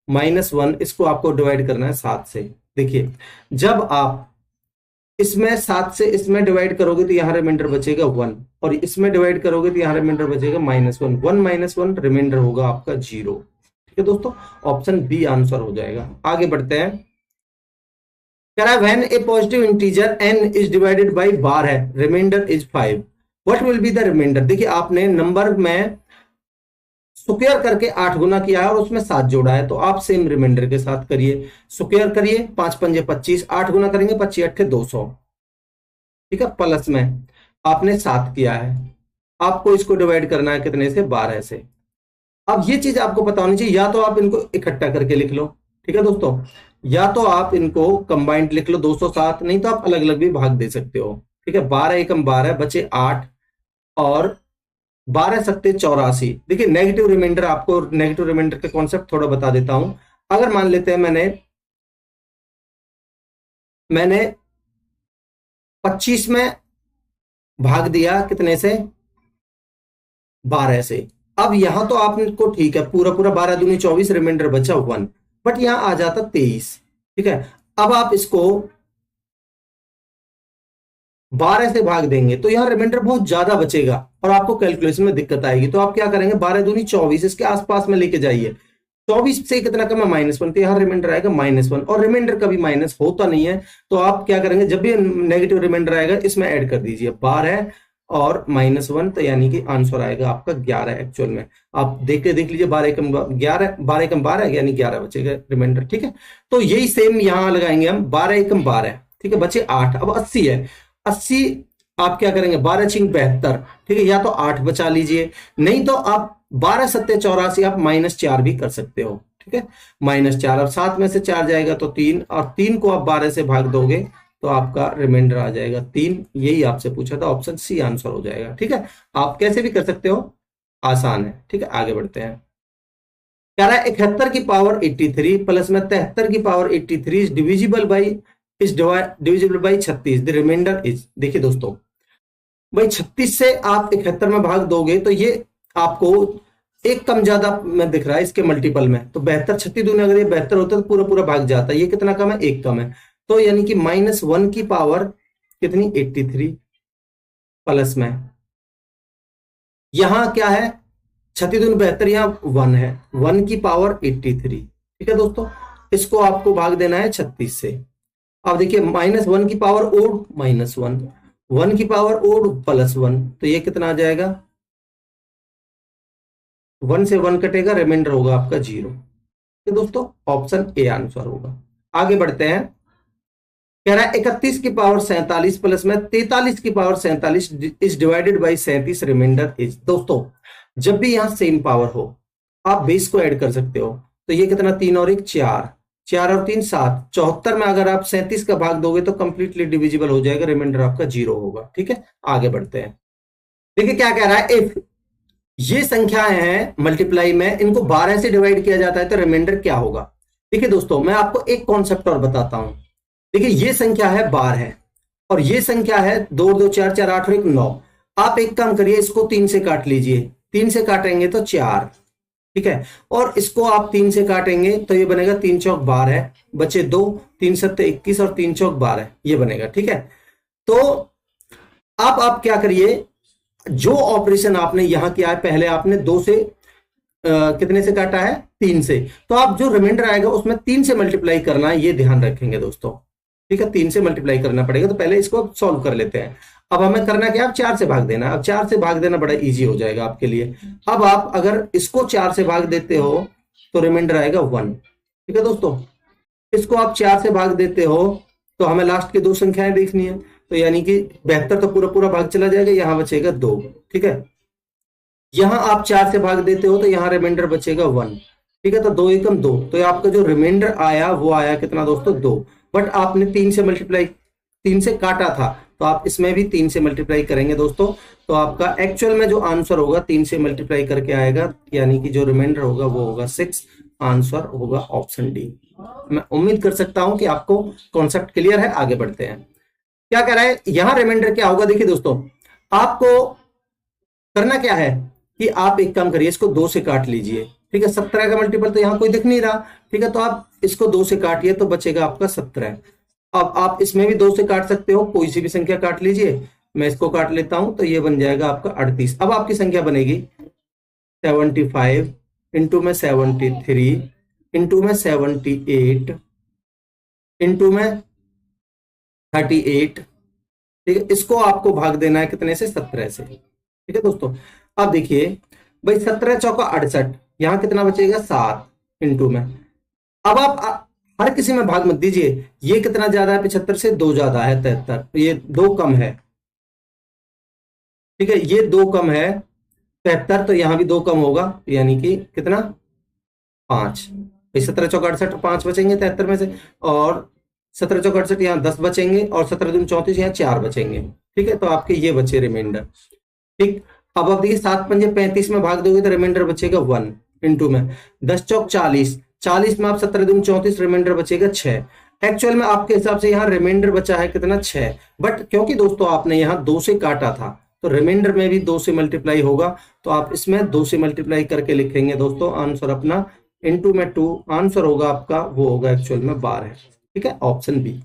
-1, इसको आपको डिवाइड करना है 7 से। देखिए जब आप इसमें 7 से इसमें डिवाइड करोगे तो यहां रिमाइंडर बचेगा 1, और इसमें डिवाइड करोगे तो यहां रिमाइंडर बचेगा -1। 1 - 1 रिमाइंडर होगा आपका 0। ठीक है दोस्तों, ऑप्शन बी आंसर हो जाएगा। आगे बढ़ते हैं। कह रहा है when a positive integer n is divided by बार है, remainder is 5, what will be the remainder. देखिए आपने नंबर में स्क्वायर करके 8 गुना किया है और उसमें 7 जोड़ा है, तो आप सेम रिमाइंडर के साथ करिए, स्क्वायर करिए 5 पंजे 25, 8 गुना करेंगे 25 8 200। ठीक है, प्लस में आपने 7 किया है, आपको इसको डिवाइड करना है कितने से 12 से। अब ये चीज आपको पता होनी चाहिए, या तो आप इनको इकट्ठा करके लिख लो, ठीक है दोस्तों, या तो आप इनको कंबाइंड लिख लो 207, नहीं तो आप अलग अलग भी भाग दे सकते हो। ठीक है, 12 एकम 12 बचे 8 और 12 सत्ते 84। देखिए नेगेटिव रिमाइंडर, आपको नेगेटिव रिमाइंडर का कॉन्सेप्ट थोड़ा बता देता हूं। अगर मान लेते हैं मैंने 25 में भाग दिया कितने से 12 से। अब यहां तो आपको ठीक है पूरा पूरा 12 दूनी 24, रिमाइंडर बचा 1, बट यहां आ जाता 23। ठीक है, अब आप इसको 12 से भाग देंगे तो यहां रिमाइंडर बहुत ज्यादा बचेगा और आपको कैलकुलेशन में दिक्कत आएगी। तो आप क्या करेंगे 12 दूनी 24, इसके आसपास में लेके जाइए, 24 से कितना कम है -1, तो यहां रिमाइंडर आएगा -1, और रिमाइंडर कभी माइनस होता नहीं है। तो आप क्या करेंगे जब भी नेगेटिव रिमाइंडर आएगा इसमें ऐड कर दीजिए 12 और -1, तो यानी कि आंसर आएगा आपका 11 एक्चुअल में। आप देख लीजिए 12 एकम 11, 12 एकम 12 यानी 11 बचेगा रिमाइंडर। ठीक है, तो यही सेम यहां लगाएंगे हम 12 एकम 12। ठीक है, बचे 8, अब 80 है, 80 आप क्या करेंगे 12 छिंग 72। ठीक है, या तो 8 बचा लीजिए, नहीं तो आप 12 सत्ते 84, आप -4 भी कर सकते हो। ठीक है, -4, अब 7 में से 4 जाएगा तो 3, और 3 को आप 12 से भाग दोगे तो आपका रिमाइंडर आ जाएगा 3। यही आपसे पूछा था, ऑप्शन सी आंसर हो जाएगा। ठीक है, आप कैसे भी कर सकते हो, आसान है। ठीक है, आगे बढ़ते हैं। कह रहा है 71 की पावर 83 प्लस में 73 की power 83 is divisible by 36, the remainder is. देखिए दोस्तों भाई 36 से आप 71 में भाग दोगे तो ये आपको एक कम ज्यादा में दिख रहा है इसके मल्टीपल में, तो 72 36 दूनी अगर ये 72 होता है तो पूरा पूरा भाग जाता है। ये कितना कम है, एक कम है, तो यानी कि -1 की पावर कितनी 83 प्लस में यहां क्या है 36 दूनी 72, यहां 1 है, 1 की पावर 83। ठीक है दोस्तों, इसको आपको भाग देना है 36 से। अब देखिए -1 की पावर ओड -1, 1 की पावर ओड +1, तो ये कितना आ जाएगा 1 से 1 कटेगा, रिमाइंडर होगा आपका 0। तो दोस्तों ऑप्शन ए आंसर होगा। आगे बढ़ते हैं। कह रहा है 31 की पावर 47 प्लस में 43 की power 47 is divided by 37, remainder is. दोस्तों जब भी यहां सेम पावर हो आप बेस को ऐड कर सकते हो, तो ये कितना 3 और 1 4, 4 और 3 7, 74 में अगर आप 37 का भाग दोगे तो कंप्लीटली डिविजिबल हो जाएगा, रिमाइंडर आपका 0 होगा। ठीक है, आगे बढ़ते हैं। देखिए क्या कह रहा है, इफ ये संख्याएं हैं मल्टीप्लाई में, इनको 12 से डिवाइड किया जाता है तो रिमाइंडर क्या होगा। देखिए दोस्तों मैं आपको एक कॉन्सेप्ट और बताता हूं। देखिए ये संख्या है 12 है, और ये संख्या है 2 2 4 4 8 और 1 9। आप एक काम करिए, इसको 3 से काट लीजिए, 3 से काटेंगे तो 4, ठीक है। और इसको आप 3 से काटेंगे तो ये बनेगा 3 चौक 12, बचे 2, 3 सत्ते 21 और 3 चौक 12, ये बनेगा, ठीक है। तो अब आप क्या करिए, जो ऑपरेशन आपने यहां किया है, पहले आपने 2 से कितने से काटा है, 3 से, तो आप जो रिमाइंडर आएगा उसमें 3 से मल्टीप्लाई करना है, ये ध्यान रखेंगे दोस्तों, ठीक है। 3 से मल्टीप्लाई करना पड़ेगा, तो पहले इसको सॉल्व कर लेते हैं। अब हमें करना क्या, अब 4 से भाग देना। अब 4 से भाग देना बड़ा इजी हो जाएगा आपके लिए। अब आप अगर इसको 4 से भाग देते हो तो रिमाइंडर आएगा 1, ठीक है दोस्तों। इसको आप 4 से भाग देते हो तो हमें लास्ट की दो संख्याएं देखनी है, तो यानी कि 72 तो पूरा पूरा भाग चला जाएगा, यहां बचेगा 2, ठीक है। यहां आप 4 से भाग देते हो तो यहां रिमाइंडर बचेगा 1, ठीक है। तो 2 एकम 2, तो आपका जो रिमाइंडर आया वो आया कितना दोस्तों, 2। बट आपने 3 से मल्टीप्लाई, 3 से काटा था, तो आप इसमें भी 3 से मल्टीप्लाई करेंगे दोस्तों, तो आपका एक्चुअल में जो आंसर होगा 3 से मल्टीप्लाई करके आएगा, यानी कि जो रिमाइंडर होगा वो होगा 6। आंसर होगा ऑप्शन डी। मैं उम्मीद कर सकता हूं कि आपको कॉन्सेप्ट क्लियर है। आगे बढ़ते हैं, क्या कह रहा है यहां रिमाइंडर क्या होगा। देखिए दोस्तों आपको करना क्या है कि आप एक काम करिए, इसको 2 से काट लीजिए, ठीक है। 17 का मल्टीपल तो यहां कोई दिख नहीं रहा, ठीक है। तो आप इसको 2 से काटिए तो बचेगा आपका 17। अब आप इसमें भी 2 से काट सकते हो, कोई सी भी संख्या काट लीजिए। मैं इसको काट लेता हूं तो ये बन जाएगा आपका 38। अब आपकी संख्या बनेगी 75 इंटू में 73 इंटू में 78 इंटू में 38, ठीक है। इसको आपको भाग देना है कितने से, 17 से, ठीक है दोस्तों। अब देखिए भाई 17 चौका 68, यहां कितना बचेगा 7 इंटू में। अब आप हर किसी में भाग मत दीजिए, ये कितना ज्यादा है 75 से, 2 ज्यादा है 73, तो ये 2 कम है, ठीक है। ये 2 कम है 73, तो यहां भी 2 कम होगा, यानी कि कितना 5। 17 चौका 68, 5 बचेंगे 73 में से, और 17 चौका 68 यहाँ 10 बचेंगे, और 17 दूनी 34 यहाँ 4 बचेंगे, ठीक है। तो आपके ये बचे रिमाइंडर, ठीक। अब आप देखिए 7 पंजे 35 में भाग दोगे तो रिमाइंडर बचेगा 1 इंटू में 10 चौक 40, 40 में आप 17 दूनी 34, रिमाइंडर बचेगा 6। एक्चुअल में आपके हिसाब से यहाँ रिमाइंडर बचा है कितना 6, बट क्योंकि दोस्तों आपने यहाँ 2 से काटा था तो रिमाइंडर में भी 2 से मल्टीप्लाई होगा, तो आप इसमें 2 से मल्टीप्लाई करके लिखेंगे दोस्तों आंसर अपना, इंटू में 2, आंसर होगा आपका वो होगा एक्चुअल में 12, ठीक है, ऑप्शन बी।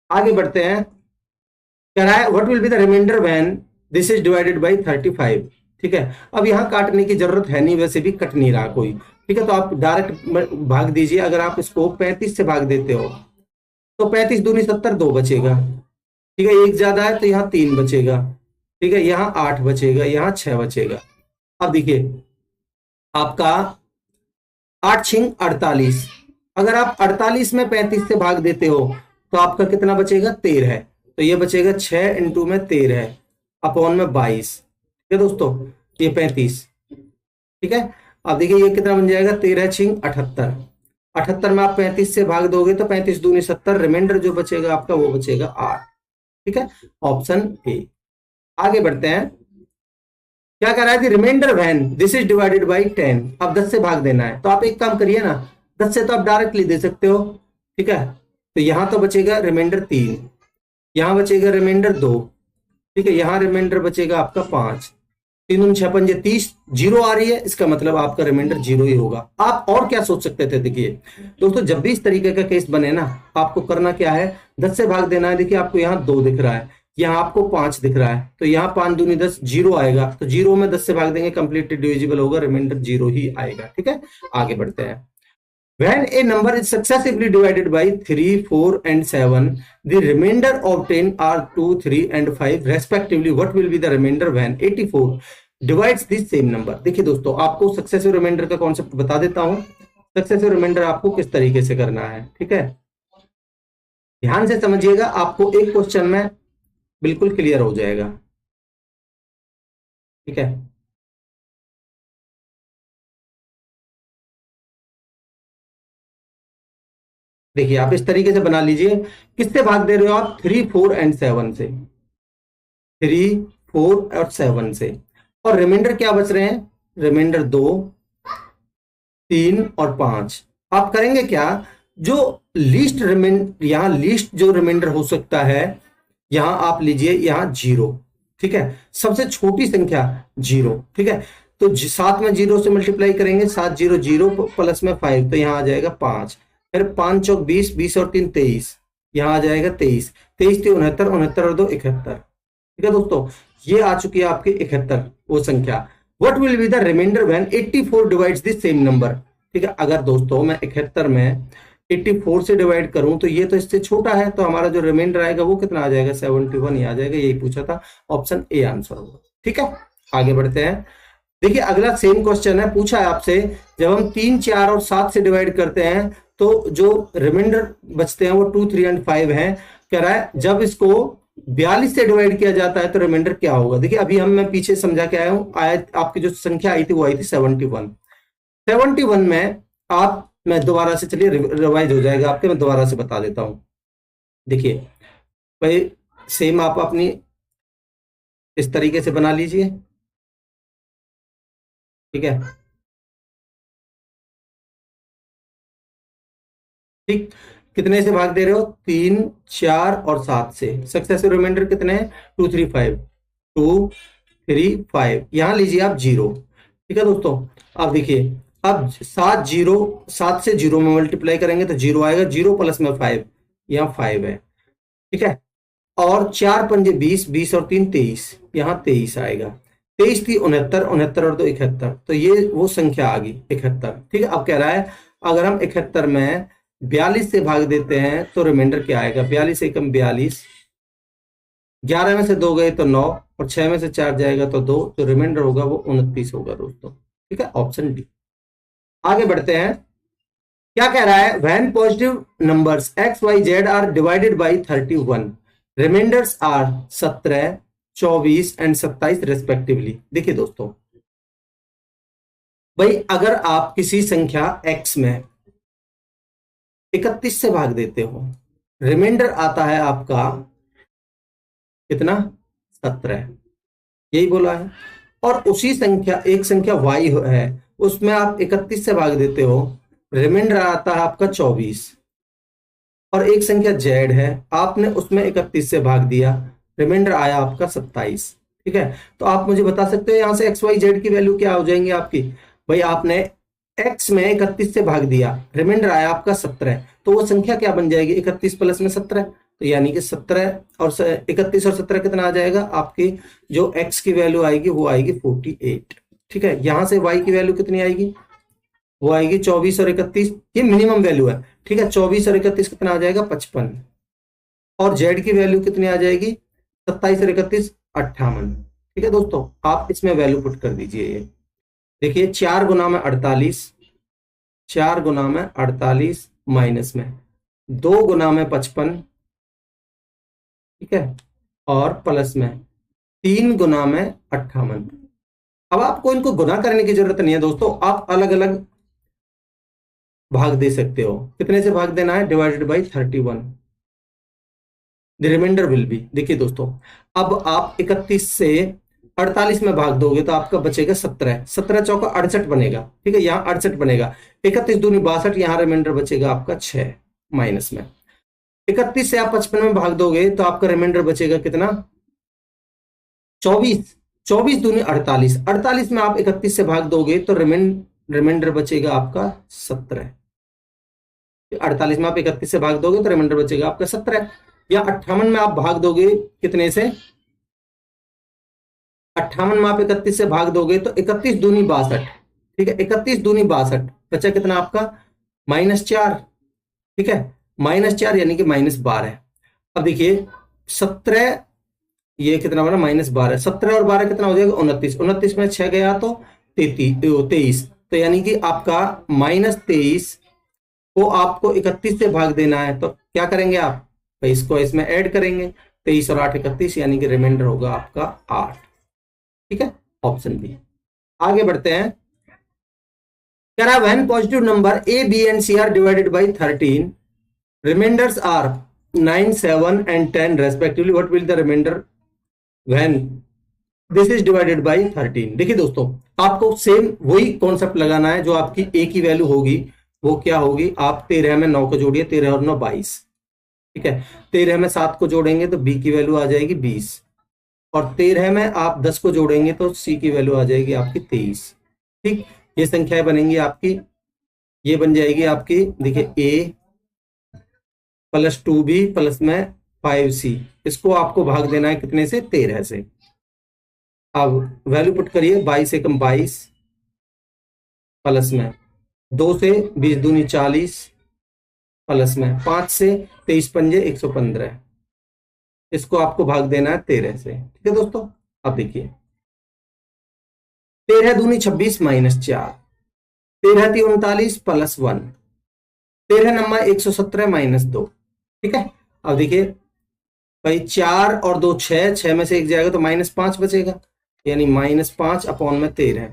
आगे बढ़ते हैं, कह रहा है what will be the remainder when this is divided by 35, ठीक है। अब यहां काटने की जरूरत है नहीं, वैसे भी कट नहीं रहा कोई, ठीक है। तो आप डायरेक्ट भाग दीजिए। अगर आप इसको 35 से भाग देते हो तो 35 दूनी 70, 2 बचेगा, ठीक है। एक ज्यादा है तो यहाँ 3 बचेगा, ठीक है। यहाँ 8 बचेगा, यहाँ 6 बचेगा। अब देखिए आपका 8 छिंग 48, अगर आप 48 में 35 से भाग देते हो तो आपका कितना बचेगा 13, तो ये बचेगा 6 इंटू में 13 अपॉन में 22, ठीक है दोस्तों। ये 35, ठीक है। अब देखिए ये कितना बन जाएगा 13 छिंग 78, 78 में आप 35 से भाग दोगे तो 35 दूनी 70, रिमाइंडर जो बचेगा आपका वो बचेगा 8, ठीक है, ऑप्शन ए। आगे बढ़ते हैं, क्या कह रहा है remainder when this is divided by 10, अब 10 से भाग देना है, तो आप एक काम करिए ना, 10 से तो आप डायरेक्टली दे सकते हो, ठीक है। तो यहां तो बचेगा रिमाइंडर 3, यहां बचेगा रिमाइंडर 2, ठीक है। यहां रिमाइंडर बचेगा आपका 5, 3 6 5 30, जीरो आ रही है, इसका मतलब आपका रिमाइंडर 0 ही होगा। आप और क्या सोच सकते थे, देखिए दोस्तों जब भी इस तरीके का केस बने ना, आपको करना क्या है, 10 से भाग देना है। देखिए आपको यहाँ 2 दिख रहा है, यहाँ आपको 5 दिख रहा है, तो यहाँ 5 दूनी 10, 0 आएगा, तो 0 में 10 से भाग देंगे, कंप्लीटली डिविजिबल होगा, रिमाइंडर 0 ही आएगा, ठीक है। आगे बढ़ते हैं, when a number is successively divided by 3 4 and 7, the remainder obtained are 2 3 and 5 respectively. What will be the remainder when 84 divides the same number? देखिए दोस्तों आपको सक्सेसिव रिमाइंडर का कॉन्सेप्ट बता देता हूं। सक्सेसिव रिमाइंडर आपको किस तरीके से करना है, ठीक है, ध्यान से समझिएगा, आपको एक क्वेश्चन में बिल्कुल क्लियर हो जाएगा, ठीक है। देखिए आप इस तरीके से बना लीजिए, किससे भाग दे रहे हो आप, 3 4 एंड 7 से, 3 4 और 7 से, और रिमाइंडर क्या बच रहे हैं, रिमाइंडर 2, 3 और 5। आप करेंगे क्या, जो लीस्ट रिमाइंडर, यहाँ लीस्ट जो रिमाइंडर हो सकता है, यहां आप लीजिए यहाँ 0, ठीक है, सबसे छोटी संख्या 0, ठीक है, तो 7 में 0 से मल्टीप्लाई करेंगे, 7 0 0 प्लस में 5, तो यहाँ आ जाएगा 5, फिर 5 चौक 20, 20 और 3 23, यहाँ आ जाएगा 23, 23 3 69, 69 और 2 71, ठीक है दोस्तों, ये आ चुकी है आपकी 71 वो संख्या। What will be the remainder when 84 divides the same number, ठीक है, अगर दोस्तों मैं 71 में 84 से डिवाइड करूं तो ये तो इससे छोटा है, तो हमारा जो रिमाइंडर आएगा वो कितना आ जाएगा, 71 ही आ जाएगा, यही पूछा था, ऑप्शन ए आंसर होगा। ठीक है, आगे बढ़ते हैं। देखिए अगला सेम क्वेश्चन है, पूछा है आपसे, जब हम 3 4 और 7 से डिवाइड करते हैं तो जो रिमाइंडर बचते हैं वो 2 3 एंड 5 है। कह रहा है जब इसको 42 से डिवाइड किया जाता है तो रिमाइंडर क्या होगा। देखिए अभी मैं पीछे समझा के आया हूं, आपकी जो संख्या आई थी वो आई थी 71। 71 में आप, मैं दोबारा से, चलिए रिवाइज हो जाएगा आपके, मैं दोबारा से बता देता हूं। देखिए भाई सेम आप अपनी इस तरीके से बना लीजिए, ठीक है, ठीक, कितने से भाग दे रहे हो, 3 4 और 7 से। सक्सेसिव रिमाइंडर कितने हैं, 2 3 5, 2 3 5, यहां लीजिए आप 0, ठीक है दोस्तों। अब देखिए अब 7 से 0 में मल्टीप्लाई करेंगे तो 0 आएगा, 0 प्लस में 5, यहाँ 5 है, ठीक है, और 4 पंजे 20, 20 और 3 23, यहाँ 23 आएगा, 23 थी 69, 69 और 2 71, तो ये वो संख्या आ गई 71। ठीक है, अब कह रहा है अगर हम 71 में 42 से भाग देते हैं तो रिमाइंडर क्या आएगा, 42 एकम 42, 11 में से 2 गए तो 9, और 6 में से 4 जाएगा तो 2, तो रिमाइंडर होगा वो 29 होगा दोस्तों। ठीक है, ऑप्शन डी। आगे बढ़ते हैं, क्या कह रहा है, when positive numbers x y z are divided by 31, remainders are 17, 24 and 27 respectively. देखिए दोस्तों भाई अगर आप किसी संख्या x में 31 से भाग देते हो, रिमाइंडर आता है आपका कितना, 17, यही बोला है, और उसी संख्या, एक संख्या y है, उसमें आप 31 से भाग देते हो, रिमाइंडर आता है आपका 24, और एक संख्या z है, आपने उसमें 31 से भाग दिया, रिमाइंडर आया आपका 27। ठीक है, तो आप मुझे बता सकते हो यहां से x y z की वैल्यू क्या हो जाएंगी आपकी। भाई आपने x में 31 से भाग दिया, रिमाइंडर आया आपका 17, तो वो संख्या क्या बन जाएगी, 31 प्लस में 17, तो यानी कि 17 और 31 और 17 कितना आ जाएगा, आपकी जो x की वैल्यू आएगी वो आएगी 48। ठीक है, यहां से y की वैल्यू कितनी आएगी, वो आएगी 24 और 31, ये मिनिमम वैल्यू है। ठीक है, 24 और 31 कितना आ जाएगा, 55, और z की वैल्यू कितनी आ जाएगी, 27 और 31 58। ठीक है दोस्तों, आप इसमें वैल्यू पुट कर दीजिए। ये देखिए 4 गुना में 48, 4 गुना में 48 माइनस में 2 गुना में 55, ठीक है, और प्लस में 3 गुना में 58। अब आपको इनको गुना करने की जरूरत नहीं है दोस्तों, आप अलग अलग भाग दे सकते हो। कितने से भाग देना है, divided by 31, the remainder will be. देखिए दोस्तों अब आप 31 से 48 में भाग दोगे तो आपका बचेगा 17, 17 चौका 68 बनेगा। ठीक है, यहाँ 68 बनेगा, 31 दूनी 62, यहाँ रिमाइंडर बचेगा आपका 6 माइनस में। 31 से आप 55 में भाग दोगे तो आपका रिमाइंडर बचेगा कितना, 24, 24 दूनी 48, 48 में आप 31 से भाग दोगे तो रिमाइंडर बचेगा आपका 17। 48 में आप 31 से भाग दोगे तो रिमाइंडर बचेगा आपका 17, या 58 में आप भाग दोगे कितने से, 58 में आप 31 से भाग दोगे तो 31 दूनी 62, ठीक है, 31 दूनी 62, बचा कितना आपका -4। ठीक है, -4 यानी कि -12। अब देखिए 17, ये कितना बना, -12, 17 और 12 कितना हो जाएगा, 29, 29 में 6 गया तो 23, तो यानी कि आपका -23 को आपको 31 से भाग देना है, तो क्या करेंगे आप, तो इसको इसमें ऐड करेंगे, 23 और 8 31, यानी कि रिमाइंडर होगा आपका 8। ठीक है, ऑप्शन बी। आगे बढ़ते हैं, कह रहा है when positive number A B and C are divided by 13, remainders are 9 7 and 10 respectively, what will the remainder when this is divided by 13। देखिए दोस्तों, आपको सेम वही कॉन्सेप्ट लगाना है। जो आपकी ए की वैल्यू होगी वो क्या होगी, आप 13 में 9 को जोड़िए, 13 और 9 22। ठीक है, 13 में 7 को जोड़ेंगे तो बी की वैल्यू आ जाएगी 20, और 13 में आप 10 को जोड़ेंगे तो सी की वैल्यू आ जाएगी आपकी 23। ठीक, ये संख्याएं बनेंगी आपकी, ये बन जाएगी आपकी, देखिए ए प्लस 2b प्लस में 5c, इसको आपको भाग देना है कितने से, 13 से। अब वैल्यू पुट करिए, 22 एकम 22 प्लस में 2 से 20 दूनी 40 प्लस में 5 से 23 पंजे 115, इसको आपको भाग देना है 13 से। ठीक है दोस्तों, अब देखिए 13 दूनी 26 माइनस 4, 13 ती 39 प्लस 1, 13 नम्मा 117 माइनस 2। ठीक है, अब देखिए भाई 4 और 2 6, 6 में से एक जाएगा तो -5 बचेगा, यानी -5 अपॉन में 13।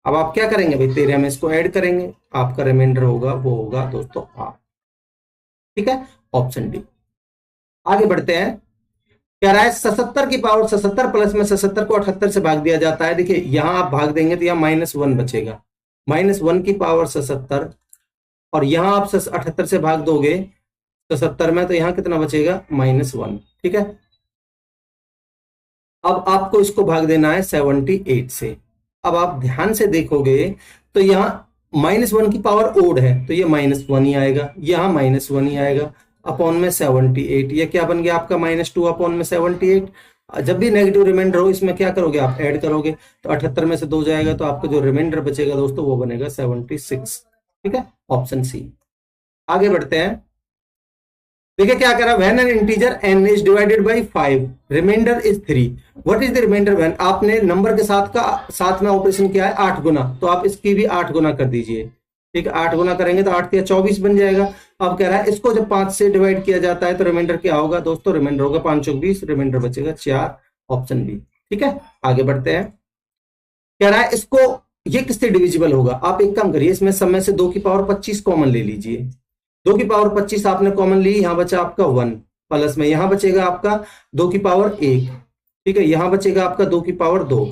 अब आप क्या करेंगे भाई, 13 में इसको ऐड करेंगे, आपका रिमाइंडर होगा वो होगा दोस्तों 8। ठीक है, ऑप्शन डी। आगे बढ़ते हैं, कह रहा है 77 की पावर 77 प्लस में 77 को 78 से भाग दिया जाता है। देखिए यहां आप भाग देंगे तो यहाँ -1 बचेगा, -1 की पावर 77, और यहां आप 78 से भाग दोगे 77 में तो यहां कितना बचेगा, -1। ठीक है, अब आपको इसको भाग देना है 78 से। अब आप ध्यान से देखोगे तो यहाँ -1 की पावर ओड है तो ये -1 ही आएगा, यहाँ -1 ही आएगा, अपॉन में 78, ये क्या बन गया आपका -2 अपॉन में 78। जब भी नेगेटिव रिमाइंडर हो इसमें क्या करोगे, आप ऐड करोगे, तो 78 में से 2 जाएगा तो आपको जो रिमाइंडर बचेगा दोस्तों वो बनेगा 76। ठीक है, ऑप्शन सी। आगे बढ़ते हैं, देखिए क्या करा, when an integer n is divided by 5 remainder is 3, what is the remainder when, आपने नंबर के साथ में ऑपरेशन किया है 8 गुना, तो आप इसकी भी 8 गुना कर दीजिए। ठीक है, 8 गुना करेंगे तो 8 या 24 बन जाएगा। अब कह रहा है इसको जब 5 से डिवाइड किया जाता है तो रिमाइंडर क्या होगा दोस्तों, रिमाइंडर होगा 5 चौक 20, रिमाइंडर बचेगा 4, ऑप्शन बी। ठीक है, आगे बढ़ते हैं, कह रहा है इसको ये किससे डिविजिबल होगा, आप एक काम करिए, इसमें समय से 2 की पावर 25 कॉमन ले लीजिए, 2 की पावर 25 आपने कॉमन ली, यहां बचा आपका 1, प्लस में यहां बचेगा आपका 2 की पावर 1। ठीक है, यहां बचेगा आपका 2 की पावर 2।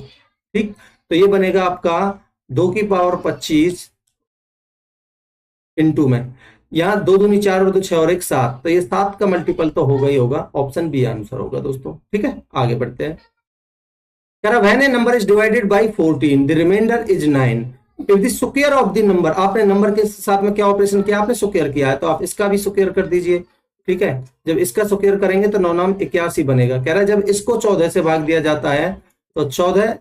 ठीक, तो ये बनेगा आपका 2 की पावर 25 इंटू में, यहां 2 दूनी 4 और 2 6 और 1 7, तो ये 7 का मल्टीपल तो होगा ही होगा, ऑप्शन बी आंसर होगा दोस्तों। ठीक है, आगे बढ़ते हैं, कह रहा when a number is divided by 14 the remainder is 9, if the square of the number, आपने नंबर के साथ में क्या ऑपरेशन किया, आपने स्क्वायर किया है तो आप इसका भी स्क्वायर कर दीजिए। ठीक है, जब इसका स्क्वायर करेंगे तो 9 नाम 81 बनेगा। कह रहा है जब इसको 14 से भाग दिया जाता है तो 14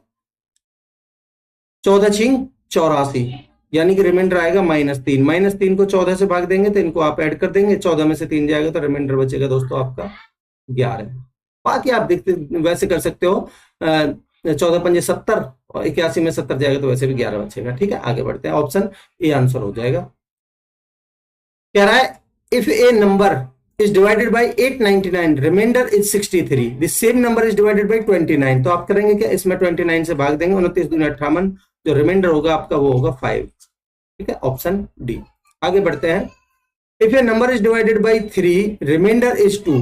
छिंग 84, यानी कि रिमाइंडर आएगा -3, -3 को 14 से भाग देंगे तो इनको आप ऐड कर देंगे, 14 में से 3 जाएगा तो रिमाइंडर बचेगा दोस्तों आपका 11। बाकी आप देखते वैसे कर सकते हो, 14 पंजे 70 और 81 में 70 जाएगा तो वैसे भी 11 बचेगा। ठीक है, आगे बढ़ते हैं, ऑप्शन ए आंसर हो जाएगा। कह रहा है if a number is divided by 899 remainder is 63, the same number is divided by 29, तो आप करेंगे क्या, इसमें 29 से भाग देंगे, 29 दूनी 58, जो रिमाइंडर होगा आपका वो होगा 5। ठीक है, ऑप्शन डी। आगे बढ़ते हैं, if a number is divided by 3 remainder is 2,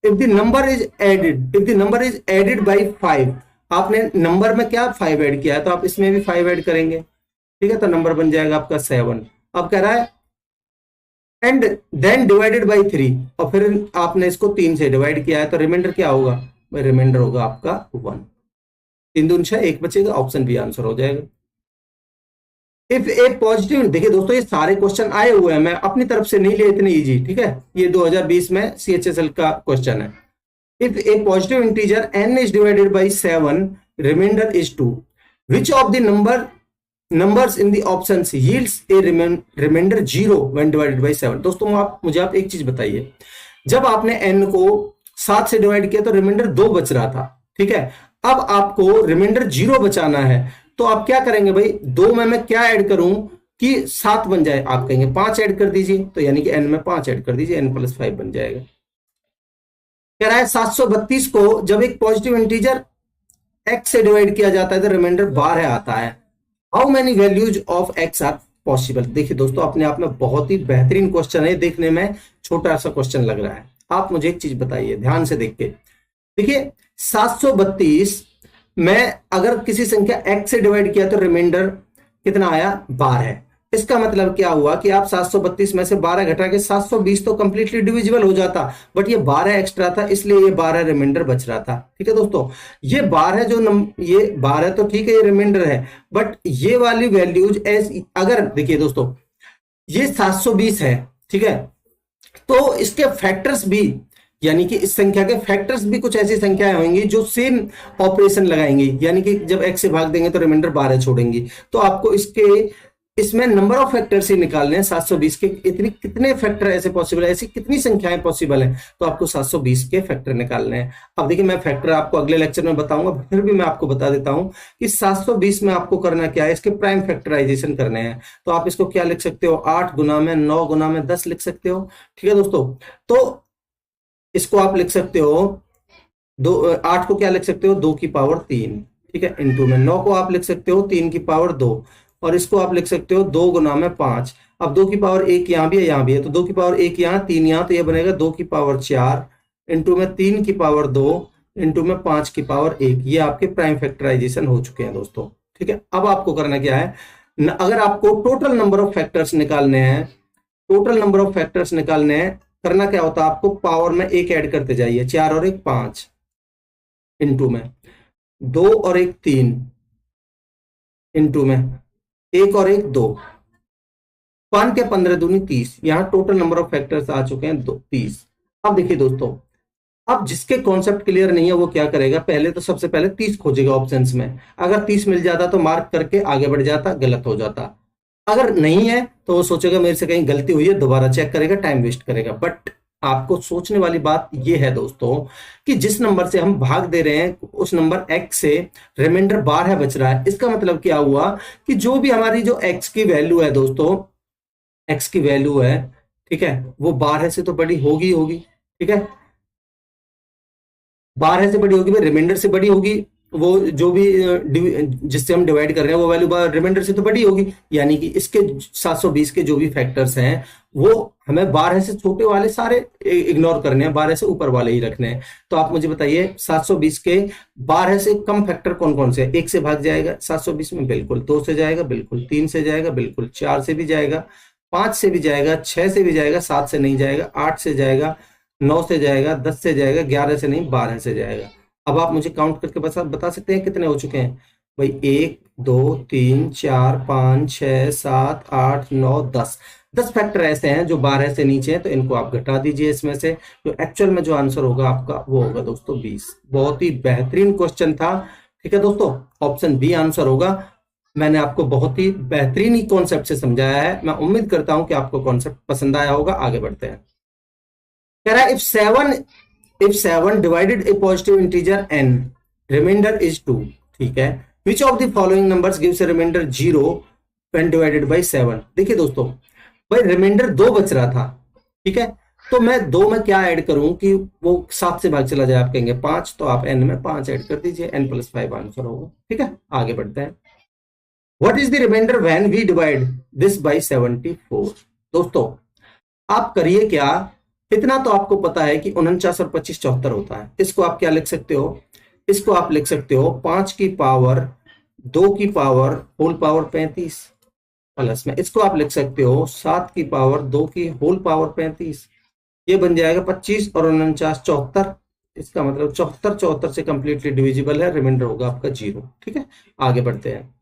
if the number is added by 5, आपने नंबर में क्या 5 ऐड किया है तो आप इसमें भी 5 ऐड करेंगे। ठीक है, तो नंबर बन जाएगा आपका 7। अब कह रहा है एंड देन डिवाइडेड बाय 3, और फिर आपने इसको 3 से डिवाइड किया है तो रिमाइंडर क्या होगा, रिमाइंडर होगा आपका 1, 3 दूनी 6, 1 बचेगा, ऑप्शन बी आंसर हो जाएगा। इफ ए पॉजिटिव, देखिए दोस्तों ये सारे क्वेश्चन आए हुए हैं, मैं अपनी तरफ से नहीं लिया इतने इजी। ठीक है, ये 2020 में CHSL का क्वेश्चन है। If a positive integer n is divided by 7, remainder is 2. Which of the numbers in the options yields a remainder 0 when divided by 7? दोस्तों मुझे आप एक चीज बताइए, जब आपने n को 7 से डिवाइड किया तो रिमाइंडर 2 बच रहा था। ठीक है, अब आपको रिमाइंडर 0 बचाना है तो आप क्या करेंगे भाई, 2 में मैं क्या ऐड करूं कि 7 बन जाए, आप कहेंगे 5 ऐड कर दीजिए, तो यानी कि n में 5 ऐड कर दीजिए, n + 5 बन जाएगा। कह रहा है 732 को जब एक पॉजिटिव इंटीजर x से डिवाइड किया जाता है तो रिमाइंडर 12 आता है, how many values of x are possible. देखिए दोस्तों अपने आप में बहुत ही बेहतरीन क्वेश्चन है, देखने में छोटा सा क्वेश्चन लग रहा है। आप मुझे एक चीज बताइए ध्यान से देख के, देखिए 732 मैं अगर किसी संख्या x से डिवाइड किया तो रिमाइंडर कितना आया 12। इसका मतलब क्या हुआ कि आप 732 में से 12 घटा के 720 तो कंप्लीटली डिविजिबल हो जाता, बट ये 12 एक्स्ट्रा था इसलिए ये 12 रिमाइंडर बच रहा था। ठीक है दोस्तों, ये 12 ये 12 तो ठीक है ये रिमाइंडर है, बट ये वाली वैल्यूज अगर देखिए दोस्तों ये 720 है, ठीक है, तो इसके फैक्टर्स भी यानी कि इस संख्या के फैक्टर्स भी कुछ ऐसी संख्याएं होंगी जो सेम ऑपरेशन लगाएंगी, यानी कि जब x से भाग देंगे तो रिमाइंडर 12 छोड़ेंगी। तो आपको इसमें नंबर ऑफ फैक्टर्स ही निकालने हैं 720 के। इतनी कितने फैक्टर ऐसे पॉसिबल है, ऐसी कितनी संख्याएं पॉसिबल है, तो आपको 720 के फैक्टर निकालने हैं। अब देखिए मैं फैक्टर आपको अगले लेक्चर में बताऊंगा, फिर भी मैं आपको बता देता हूं कि 720 में आपको करना क्या है, इसके प्राइम फैक्टराइजेशन करने हैं। तो आप इसको क्या लिख सकते हो, 8 गुना में 9 गुना में 10 लिख सकते हो। ठीक है दोस्तों, तो इसको आप लिख सकते हो 8 को क्या लिख सकते हो 2 की पावर 3, ठीक है, इंटू में 9 को आप लिख सकते हो 3 की पावर 2, और इसको आप लिख सकते हो 2 गुना में 5। अब 2 की पावर 1 यहां भी है यहां भी है, तो 2 की पावर 1 यहां 3 यहां, तो ये बनेगा 2 की पावर 4 इंटू में 3 की पावर 2 इंटू में 5 की पावर 1। ये आपके प्राइम फैक्टराइजेशन हो चुके हैं दोस्तों। ठीक है, अब आपको करना क्या है, अगर आपको टोटल नंबर ऑफ फैक्टर्स निकालने हैं, टोटल नंबर ऑफ फैक्टर्स निकालने हैं, करना क्या होता है, आपको पावर में 1 ऐड करते जाइए, 4 और 1 5 इंटू में 2 और 1 3 इंटू में 1 और 1 2, 5 के 15 दूनी 30। यहां टोटल नंबर ऑफ फैक्टर्स आ चुके हैं 30। अब देखिए दोस्तों, अब जिसके कॉन्सेप्ट क्लियर नहीं है वो क्या करेगा, पहले तो सबसे पहले 30 खोजेगा ऑप्शंस में। अगर 30 मिल जाता तो मार्क करके आगे बढ़ जाता, गलत हो जाता। अगर नहीं है तो वो सोचेगा मेरे से कहीं गलती हुई है, दोबारा चेक करेगा, टाइम वेस्ट करेगा। बट आपको सोचने वाली बात यह है दोस्तों कि जिस नंबर से हम भाग दे रहे हैं उस नंबर x से रिमाइंडर 12 बच रहा है। इसका मतलब क्या हुआ कि जो भी हमारी जो x की वैल्यू है दोस्तों, x की वैल्यू है, ठीक है, वो 12 से तो बड़ी होगी होगी। ठीक है, 12 से बड़ी होगी, रिमाइंडर से बड़ी होगी। वो जो भी जिससे हम डिवाइड कर रहे हैं वो वैल्यू रिमाइंडर से तो बड़ी होगी, यानी कि इसके 720 के जो भी फैक्टर्स हैं वो हमें 12 से छोटे वाले सारे इग्नोर करने हैं, 12 से ऊपर वाले ही रखने हैं। तो आप मुझे बताइए 720 के 12 से कम फैक्टर कौन कौन से, 1 से भाग जाएगा 720 में, बिल्कुल, 2 से जाएगा बिल्कुल, 3 से जाएगा बिल्कुल, 4 से भी जाएगा, 5 से भी जाएगा, 6 से भी जाएगा, 7 से नहीं जाएगा, 8 से जाएगा, 9 से जाएगा, 10 से जाएगा, 11 से नहीं 12 से जाएगा। अब आप मुझे काउंट करके बता सकते हैं कितने हो चुके हैं भाई, 1 2 3 4 5 6 7 8 9 10। 10 फैक्टर ऐसे हैं जो 12 से नीचे हैं, तो इनको आप घटा दीजिए इसमें से, जो एक्चुअल में जो आंसर होगा आपका वो होगा दोस्तों 20। बहुत ही बेहतरीन क्वेश्चन था। ठीक है दोस्तों, ऑप्शन बी आंसर होगा। मैंने आपको बहुत ही बेहतरीन ही कॉन्सेप्ट से समझाया है। मैं उम्मीद करता हूं कि आपको कॉन्सेप्ट पसंद आया होगा। आगे बढ़ते हैं। कह रहा है if 7 divided a positive integer n, remainder is 2, ठीक है, which of the following numbers gives a remainder 0 when divided by 7। देखिए दोस्तों, भाई रिमाइंडर 2 बच रहा था, ठीक है, तो मैं 2 में क्या ऐड करूं कि वो 7 से भाग चला जाए, आप कहेंगे 5, तो आप n में 5 ऐड कर दीजिए, n + 5 आंसर होगा। ठीक है, आगे बढ़ते हैं। What is the remainder when we divide this by 74। दोस्तों आप करिए क्या, इतना तो आपको पता है कि 49 और 25 74 होता है। इसको आप क्या लिख सकते हो, इसको आप लिख सकते हो 5 की पावर 2 की पावर होल पावर 35 प्लस में इसको आप लिख सकते हो 7 की पावर 2 की होल पावर 35। ये बन जाएगा 25 और 49 74। इसका मतलब 74 74 से कंप्लीटली डिविजिबल है, रिमाइंडर होगा आपका 0। ठीक है, आगे बढ़ते हैं।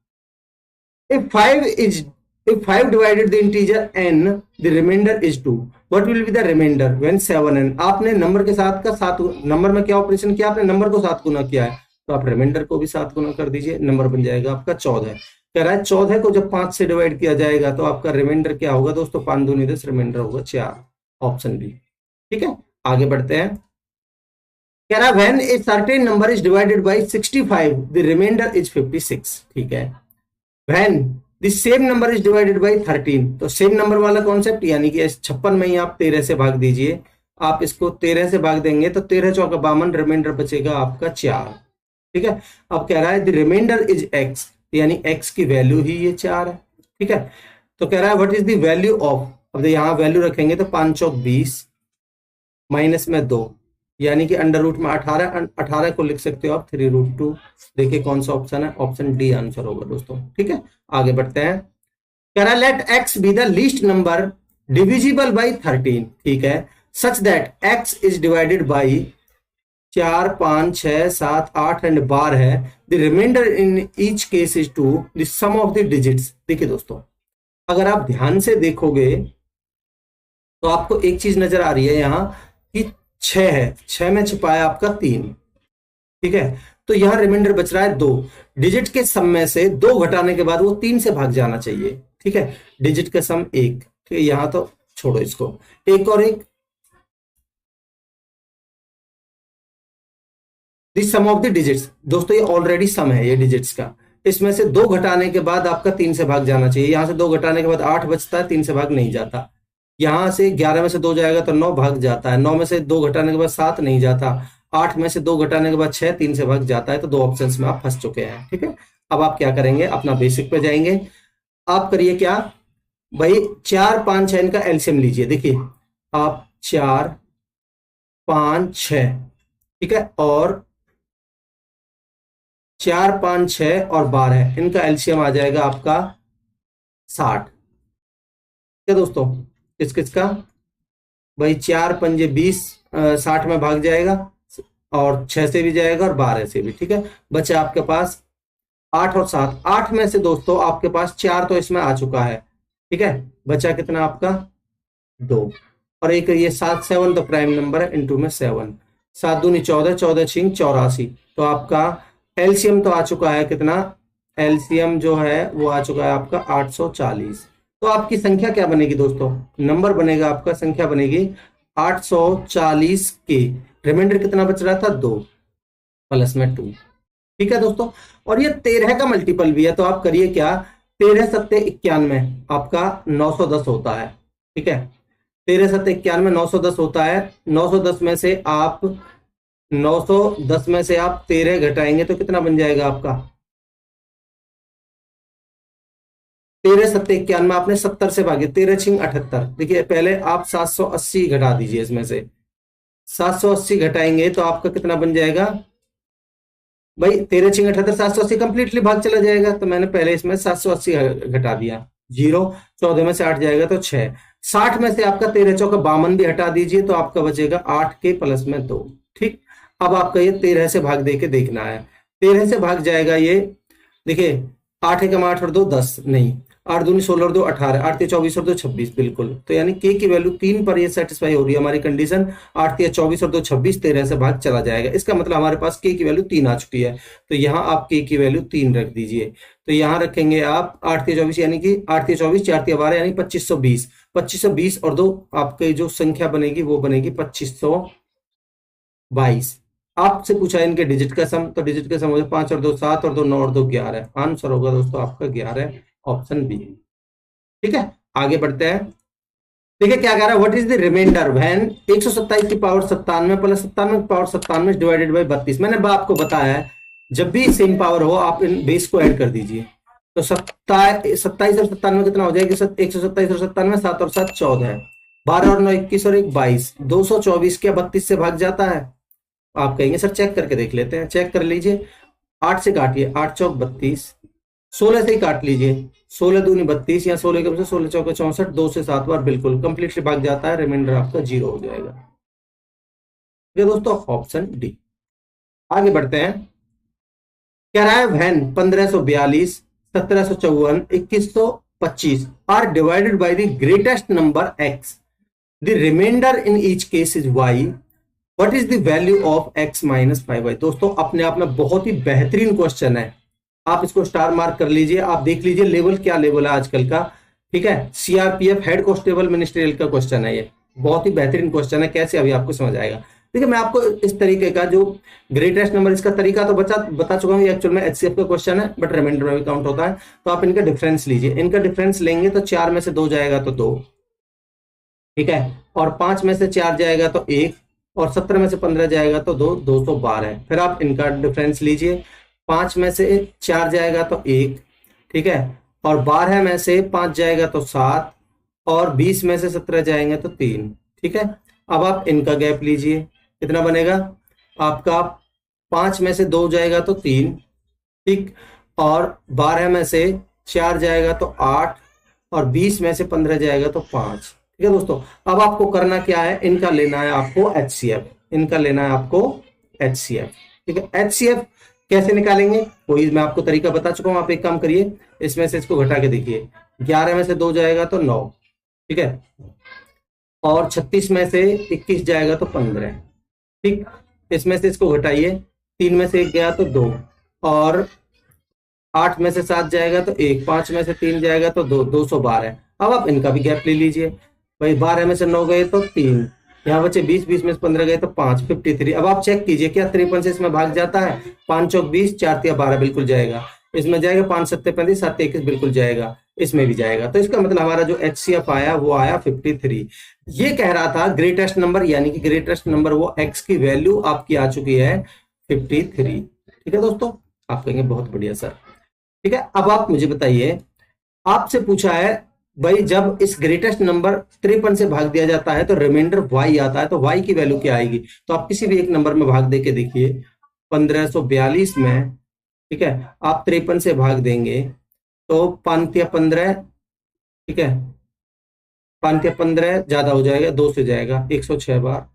If 5 divided the integer n, the remainder is 2. What will be the remainder when 7n? आपने नंबर के साथ का 7 नंबर में क्या ऑपरेशन किया, आपने नंबर को 7 गुना किया है, तो आप रिमाइंडर को भी 7 गुना कर दीजिए, नंबर बन जाएगा आपका 14। कह रहा है 14 को जब 5 से डिवाइड किया जाएगा तो आपका रिमाइंडर क्या होगा दोस्तों, 5 दूनी 10, रिमाइंडर होगा 4, ऑप्शन बी। ठीक है, आगे बढ़ते हैं। कह रहा है when a certain number is divided by 65, the remainder is 56। ठीक है, when the same number is divided by 13, तो सेम नंबर वाला कॉन्सेप्ट, यानी कि 56 में ही आप 13 से भाग दीजिए। आप इसको 13 से भाग देंगे तो 13 चौका 52, रिमाइंडर बचेगा आपका 4। ठीक है, अब कह रहा है द रिमाइंडर इज x, यानी x की वैल्यू ही ये 4 है। ठीक है, तो कह रहा है what is the value of, अब यहां वैल्यू रखेंगे तो 5 चौक 20 माइनस में 2, यानी कि अंडर रूट में 18, 18 को लिख सकते हो आप 3√2। देखिए कौन सा ऑप्शन है, ऑप्शन डी आंसर होगा दोस्तों। ठीक है, आगे बढ़ते हैं। कह रहा है let X be the least number divisible by 13। ठीक है, such that X is divided by 4, 5, 6, 7, 8 and बार है। The remainder in each case is two the sum of the digits. देखिए दोस्तों, अगर आप ध्यान से देखोगे तो आपको एक चीज नजर आ रही है यहां कि 6 है, 6 में छिपाया आपका 3। ठीक है, तो यहां रिमाइंडर बच रहा है 2। डिजिट के सम में से 2 घटाने के बाद वो 3 से भाग जाना चाहिए। ठीक है, डिजिट का सम 1। ठीक है, यहां तो छोड़ो इसको, 1 और 1 this sum of the digits. दोस्तों ये ऑलरेडी सम है ये डिजिट्स का, इसमें से 2 घटाने के बाद आपका 3 से भाग जाना चाहिए। यहां से 2 घटाने के बाद 8 बचता है, 3 से भाग नहीं जाता। यहां से 11 में से 2 जाएगा तो 9 भाग जाता है, 9 में से 2 घटाने के बाद 7 नहीं जाता, 8 में से 2 घटाने के बाद 6, 3 से भाग जाता है। तो 2 ऑप्शंस में आप फंस चुके हैं। ठीक है, अब आप क्या करेंगे, अपना बेसिक पे जाएंगे। आप करिए क्या भाई, 4, 5, 6 इनका एलसीएम लीजिए। देखिए आप 4, 5, 6, ठीक है, और 4, 5, 6 और 12 इनका एलसीएम आ जाएगा आपका 60। क्या दोस्तों, किस किस का भाई, 4 पंजे 20, 60 में भाग जाएगा, और 6 से भी जाएगा और 12 से भी। ठीक है, बचा आपके पास 8 और 7। 8 में से दोस्तों आपके पास 4 तो इसमें आ चुका है। ठीक है, बचा कितना आपका 2, और एक ये 7, 7 तो प्राइम नंबर है, इनटू में 7, 7 दूनी 14, 14 छिंग 84। तो आपका एलसीएम तो आ चुका है कितना, एलसीएम जो है वो आ चुका है आपका 840। तो आपकी संख्या क्या बनेगी दोस्तों, नंबर बनेगा आपका, संख्या बनेगी 840 के। रिमाइंडर कितना बच रहा था 2 प्लस में 2। ठीक है दोस्तों, और ये 13 का मल्टीपल भी है। तो आप करिए क्या, 13 सत्ते 91 आपका 910 होता है। ठीक है, 13 सत्ते 91 910 होता है। 910 में से आप 910 में से आप 13 घटाएंगे तो कितना बन जाएगा आपका, 13 सत्ते 91 आपने 70 से भागे, 13 छिंग 78। देखिए पहले आप 780 घटा दीजिए, इसमें से 780 घटाएंगे तो आपका कितना बन जाएगा भाई, 13 छिंग 78, 780 कंप्लीटली भाग चला जाएगा। तो मैंने पहले इसमें 780 घटा दिया, 0, 14 में से 8 जाएगा तो 6, 60 में से आपका 13 चौका 52 भी हटा दीजिए तो आपका बचेगा 8 के प्लस में 2। ठीक, अब आपका ये 13 से भाग दे के देखना है, 13 से भाग जाएगा ये। देखिए 8 एकम 8 और 2 10 नहीं, 8 दूनी 16 और 2 18, 8 3 24 और 2 26 बिल्कुल। तो यानी के की वैल्यू 3 पर ये सेटिस्फाई हो रही है हमारी कंडीशन। 8 3 24 और 2 26, 13 से भाग चला जाएगा। इसका मतलब हमारे पास के की वैल्यू 3 आ चुकी है। तो यहाँ आप के की वैल्यू 3 रख दीजिए। तो यहाँ रखेंगे आप 8 3 24 यानी कि 8 3 24, 4 3 12 यानी 2520। 2520 और 2 आपकी जो संख्या बनेगी वो बनेगी 2522। आपसे पूछा है इनके डिजिट का सम, तो डिजिट का सम हो जाए 5 और 2 7 और 2 9 और 2 11। आंसर होगा दोस्तों आपका 11, ऑप्शन बी। ठीक है, आगे बढ़ते हैं। देखिए क्या कह रहा है, what is the remainder when 127 की पावर 97 प्लस 97 की पावर 97 डिवाइडेड बाय 32। मैंने आपको बताया है जब भी सेम पावर हो आप इन बेस को ऐड कर दीजिए। तो 27 और 97 कितना हो जाएगा, 127 और 97, 7 और 7 14, 12 और 9 21 और 1 22, 224 क्या 32 से भाग जाता है। आप कहेंगे सर चेक करके देख लेते हैं, चेक कर लीजिए। 8 से काटिए, 8 चौक 32, 16 से ही काट लीजिए, 16 दूनी 32 या 16 के 16 चौके 64, 2 से 7 बार बिल्कुल कंप्लीटली भाग जाता है, रिमाइंडर आपका 0 हो जाएगा। ये दोस्तों ऑप्शन डी। आगे बढ़ते हैं। कह रहा है when 1542, 1754, 2125 are divided by the greatest number x, the remainder in each case is y, what is the value of x minus 5y। दोस्तों अपने आप में बहुत ही बेहतरीन क्वेश्चन है, आप इसको स्टार मार्क कर लीजिए। आप देख लीजिए लेवल क्या लेवल है आजकल का। ठीक है, सीआरपीएफ हेड कांस्टेबल मिनिस्ट्रियल का क्वेश्चन है, ये बहुत ही बेहतरीन क्वेश्चन है। कैसे अभी आपको समझ आएगा। देखिए मैं आपको इस तरीके का जो ग्रेटेस्ट नंबर, इसका तरीका तो बता चुका हूँ, एक्चुअल में एचसीएफ का क्वेश्चन है बट रिमाइंडर में भी काउंट होता है। तो आप इनका डिफरेंस लीजिए, इनका डिफरेंस लेंगे तो 4 में से 2 जाएगा तो 2, ठीक है, और 5 में से 4 जाएगा तो 1, और 17 में से 15 जाएगा तो 2, 212। फिर आप इनका डिफरेंस लीजिए, 5 में से 4 जाएगा तो 1, ठीक है, और 12 में से 5 जाएगा तो 7, और 20 में से 17 जाएंगे तो 3, ठीक है। अब आप इनका गैप लीजिए, कितना बनेगा आपका, 5 में से 2 जाएगा तो 3, ठीक, और 12 में से 4 जाएगा तो 8, और 20 में से 15 जाएगा तो 5। ठीक है दोस्तों, अब आपको करना क्या है, इनका लेना है आपको HCF, इनका लेना है आपको HCF। ठीक है, HCF कैसे निकालेंगे, कोई मैं आपको तरीका बता चुका हूं। आप एक काम करिए, इसमें से इसको घटा के देखिए, 11 में से 2 जाएगा तो 9, ठीक है, और 36 में से 21 जाएगा तो 15, ठीक, इसमें से इसको घटाइए, 3 में से 1 गया तो 2, और 8 में से 7 जाएगा तो 1, 5 में से 3 जाएगा तो 2, 212। अब आप इनका भी गैप ले लीजिए भाई, 12 में से 9 गए तो 3, यहाँ बचे 20, 20 में से 15 गए तो 5, 53। अब आप चेक कीजिए क्या 53 से इसमें भाग जाता है, 5 चौक 20, 4 तिया 12 बिल्कुल जाएगा, इसमें जाएगा 5 सत्ते 35, 7 21 बिल्कुल जाएगा, इसमें भी जाएगा। तो इसका मतलब हमारा जो HCF आया वो आया 53। ये कह रहा था ग्रेटेस्ट नंबर, यानी कि ग्रेटेस्ट नंबर वो x की वैल्यू आपकी आ चुकी है 53। ठीक है दोस्तों, आप कहेंगे बहुत बढ़िया सर। ठीक है, अब आप मुझे बताइए, आपसे पूछा है भाई जब इस ग्रेटेस्ट नंबर 53 से भाग दिया जाता है तो रिमाइंडर y आता है, तो y की वैल्यू क्या आएगी। तो आप किसी भी एक नंबर में भाग दे के देखिए, 1542 में, ठीक है, आप 53 से भाग देंगे तो 5 या 15, ठीक है, 5 या 15 ज्यादा हो जाएगा, 2 से जाएगा, 106 बार,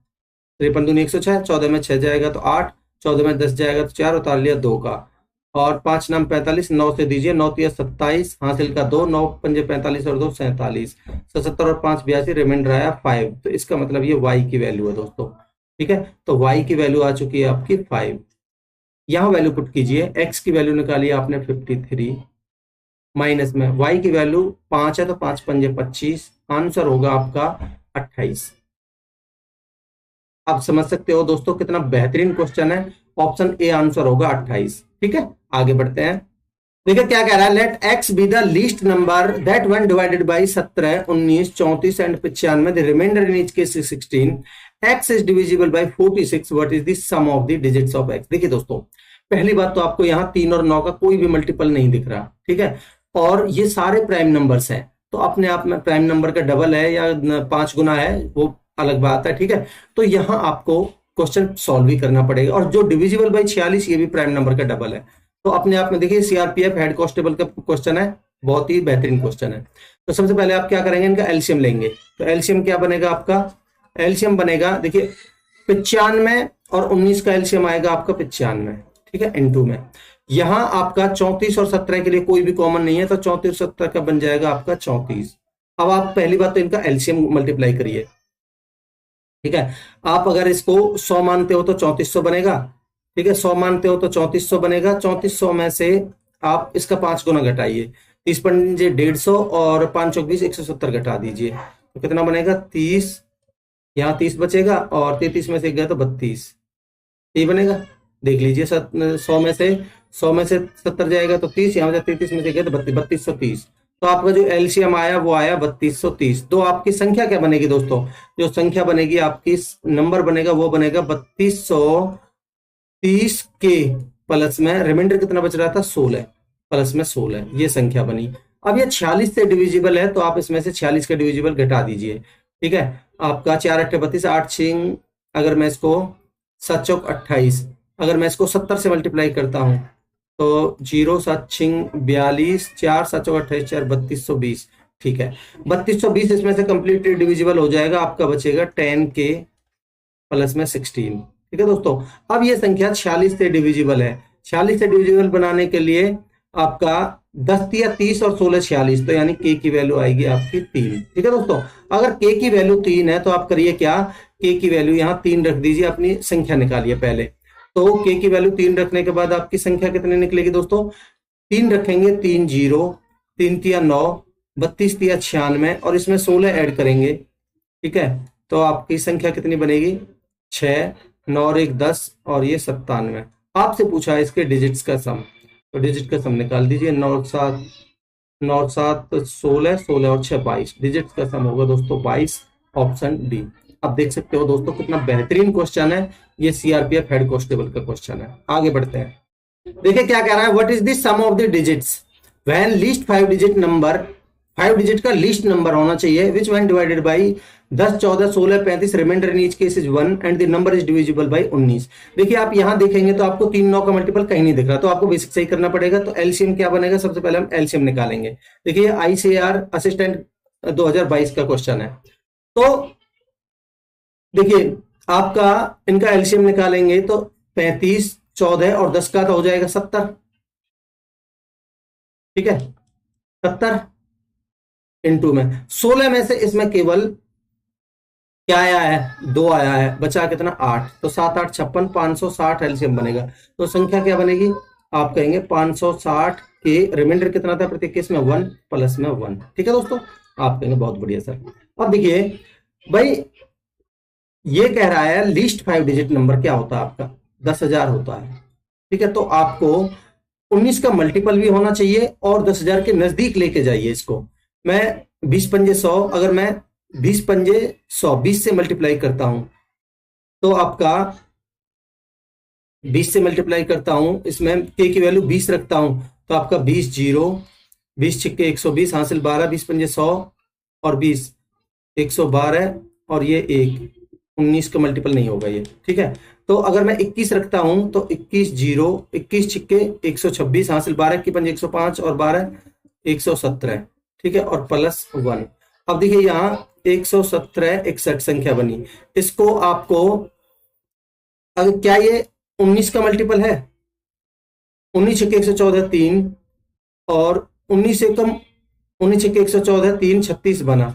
53 दूनी 106, 14 में 6 जाएगा तो 8, 14 में 10 जाएगा तो 4, उतार लिया 2 का, और 5 नाम 45, 9 से दीजिए, 9 तिया 27, हासिल का 2, 9 पंजे 45 और 2 47, 77 और 5 82, रिमाइंडर आया 5। तो इसका मतलब ये y की वैल्यू है दोस्तों। ठीक है, तो y की वैल्यू आ चुकी है आपकी 5। यहां वैल्यू पुट कीजिए, x की वैल्यू निकाली आपने 53, माइनस में y की वैल्यू 5 है तो 5 पंजे 25, आंसर होगा आपका 28। आप समझ सकते हो दोस्तों कितना बेहतरीन क्वेश्चन है, ऑप्शन ए आंसर होगा 28। ठीक है, आगे बढ़ते हैं। देखिए क्या कह रहा है, let x be the least number that when divided by 17, 19, 34 and 95, the remainder in each case 16, x is divisible by 46, what is the sum of the digits of x। देखिए दोस्तों, पहली बात तो आपको यहाँ 3 और 9 का कोई भी मल्टीपल नहीं दिख रहा, ठीक है, और ये सारे प्राइम नंबर्स हैं, तो अपने आप में प्राइम नंबर का डबल है या 5 गुना है वो अलग बात है। ठीक है, तो यहां आपको क्वेश्चन सॉल्व भी करना पड़ेगा, और जो डिविजिबल बाय 46 ये भी प्राइम नंबर का डबल है, तो अपने आप में देखिए सीआरपीएफ हेड कांस्टेबल का क्वेश्चन है, बहुत ही बेहतरीन क्वेश्चन है। तो सबसे पहले आप क्या करेंगे, इनका एलसीएम लेंगे। तो एलसीएम क्या बनेगा आपका, एलसीएम बनेगा देखिए 95 और 19 का एलसीएम आएगा आपका 95, ठीक है, इनटू में यहां आपका 34 और 17 के लिए कोई भी कॉमन नहीं है, तो 34 और 17 का बन जाएगा आपका 34। अब आप पहली बात तो इनका एलसीएम मल्टीप्लाई करिए। ठीक है, आप अगर इसको 100 मानते हो तो 3400 बनेगा, ठीक है, 100 मानते हो तो 3400 बनेगा, 3400 में से आप इसका 5 गुना घटाइए, 30 पंजे 150 और 5 चौक 20, 170 घटा दीजिए, तो कितना बनेगा 30, यहाँ 30 बचेगा, और 33 में से गया तो 32, ये बनेगा, देख लीजिए 100 में से 70 जाएगा तो 30, यहाँ से 33 में से गया तो 3230। तो आपका जो एलसीएम आया वो आया 3230। तो आपकी संख्या क्या बनेगी दोस्तों, जो संख्या बनेगी आपकी नंबर बनेगा वो बनेगा 3230 के प्लस में रिमाइंडर कितना बच रहा था 16, प्लस में 16, ये संख्या बनी। अब ये 46 से डिविजिबल है, तो आप इसमें से 46 का डिविजिबल घटा दीजिए। ठीक है, आपका 4 8 32, 8 6, अगर मैं इसको 7 चौक 28, अगर मैं इसको 70 से मल्टीप्लाई करता हूं तो 0 7 6 42, 4 7 चौक 28, 4 3220। ठीक है, 3220 इसमें से कंप्लीट डिविजिबल हो जाएगा, आपका बचेगा 10 के प्लस में 16। ठीक है दोस्तों, अब ये संख्या 46 से डिविजिबल है, 46 से डिविजिबल बनाने के लिए आपका 10 या 30 और 16 46, तो यानी k की वैल्यू आएगी आपकी 3। ठीक है दोस्तों, अगर k की वैल्यू 3 है तो आप करिए क्या, k की वैल्यू यहाँ 3 रख दीजिए, अपनी संख्या निकालिए पहले। तो k की वैल्यू 3 रखने के बाद आपकी संख्या कितनी निकलेगी दोस्तों, 3 रखेंगे, 3 0, 3 तिया 9, 32 तिया 96, और इसमें 16 ऐड करेंगे। ठीक है, तो आपकी संख्या कितनी बनेगी 6, 9 और 1 10, और ये 97। आपसे पूछा है इसके डिजिट्स का सम, तो डिजिट का सम निकाल दीजिए, 9 7 16, 16 और 6 22, डिजिट्स का सम होगा दोस्तों 22, ऑप्शन डी। अब देख सकते हो दोस्तों कितना बेहतरीन क्वेश्चन है, ये सीआरपीएफ हेड कांस्टेबल का क्वेश्चन है। आगे बढ़ते हैं, देखिए क्या कह रहा है, what is the sum of the digits when least 5 digit number 5 digit का लीस्ट नंबर होना चाहिए which when divided by 10, 14, 16, 35 remainder in each case is 1 and the number is divisible by 19। देखिए आप यहां देखेंगे तो आपको 3 9 का मल्टीपल कहीं नहीं दिख रहा, तो आपको बेसिक सही करना पड़ेगा। तो एलसीएम क्या बनेगा, सबसे पहले हम एलसीएम निकालेंगे। देखिए आईसीएआर असिस्टेंट 2022 का क्वेश्चन है। तो देखिए आपका इनका एलसीएम निकालेंगे तो 35, 14 और 10 का तो हो जाएगा 70। ठीक है, 70 इंटू में 16 में से इसमें केवल क्या आया है, 2 आया है, बचा कितना 8, तो 7 8 56, 560 एलसीएम बनेगा। तो संख्या क्या बनेगी, आप कहेंगे 560 के रिमाइंडर कितना था प्रत्येक केस में 1 प्लस में 1। ठीक है दोस्तों, आप कहेंगे बहुत बढ़िया सर। अब देखिए भाई ये कह रहा है लीस्ट 5 डिजिट नंबर क्या होता है आपका, 10,000 होता है। ठीक है, तो आपको 19 का मल्टीपल भी होना चाहिए और 10,000 के नजदीक लेके जाइए इसको। मैं 20 पंजे 100, अगर मैं 20 पंजे 100 20 से मल्टीप्लाई करता हूं तो आपका 20 से मल्टीप्लाई करता हूं, इसमें के की वैल्यू 20 रखता हूं तो आपका 20 0, 20 छिक्के 120 हासिल 12, 20 पंजे 100 और 20 112 और ये 1, 19 का मल्टीपल नहीं होगा ये। ठीक है, तो अगर मैं 21 रखता हूं तो 21 0, 21 छिक्के 126 हासिल 12 की पंजे 105 और 12 117। ठीक है, और प्लस 1। अब देखिए यहाँ 117 61 संख्या बनी। इसको आपको अगर क्या ये 19 का मल्टीपल है, 19 छिक्के 114 3 और 19 से कम 19 छिक्के 114 3 36 बना।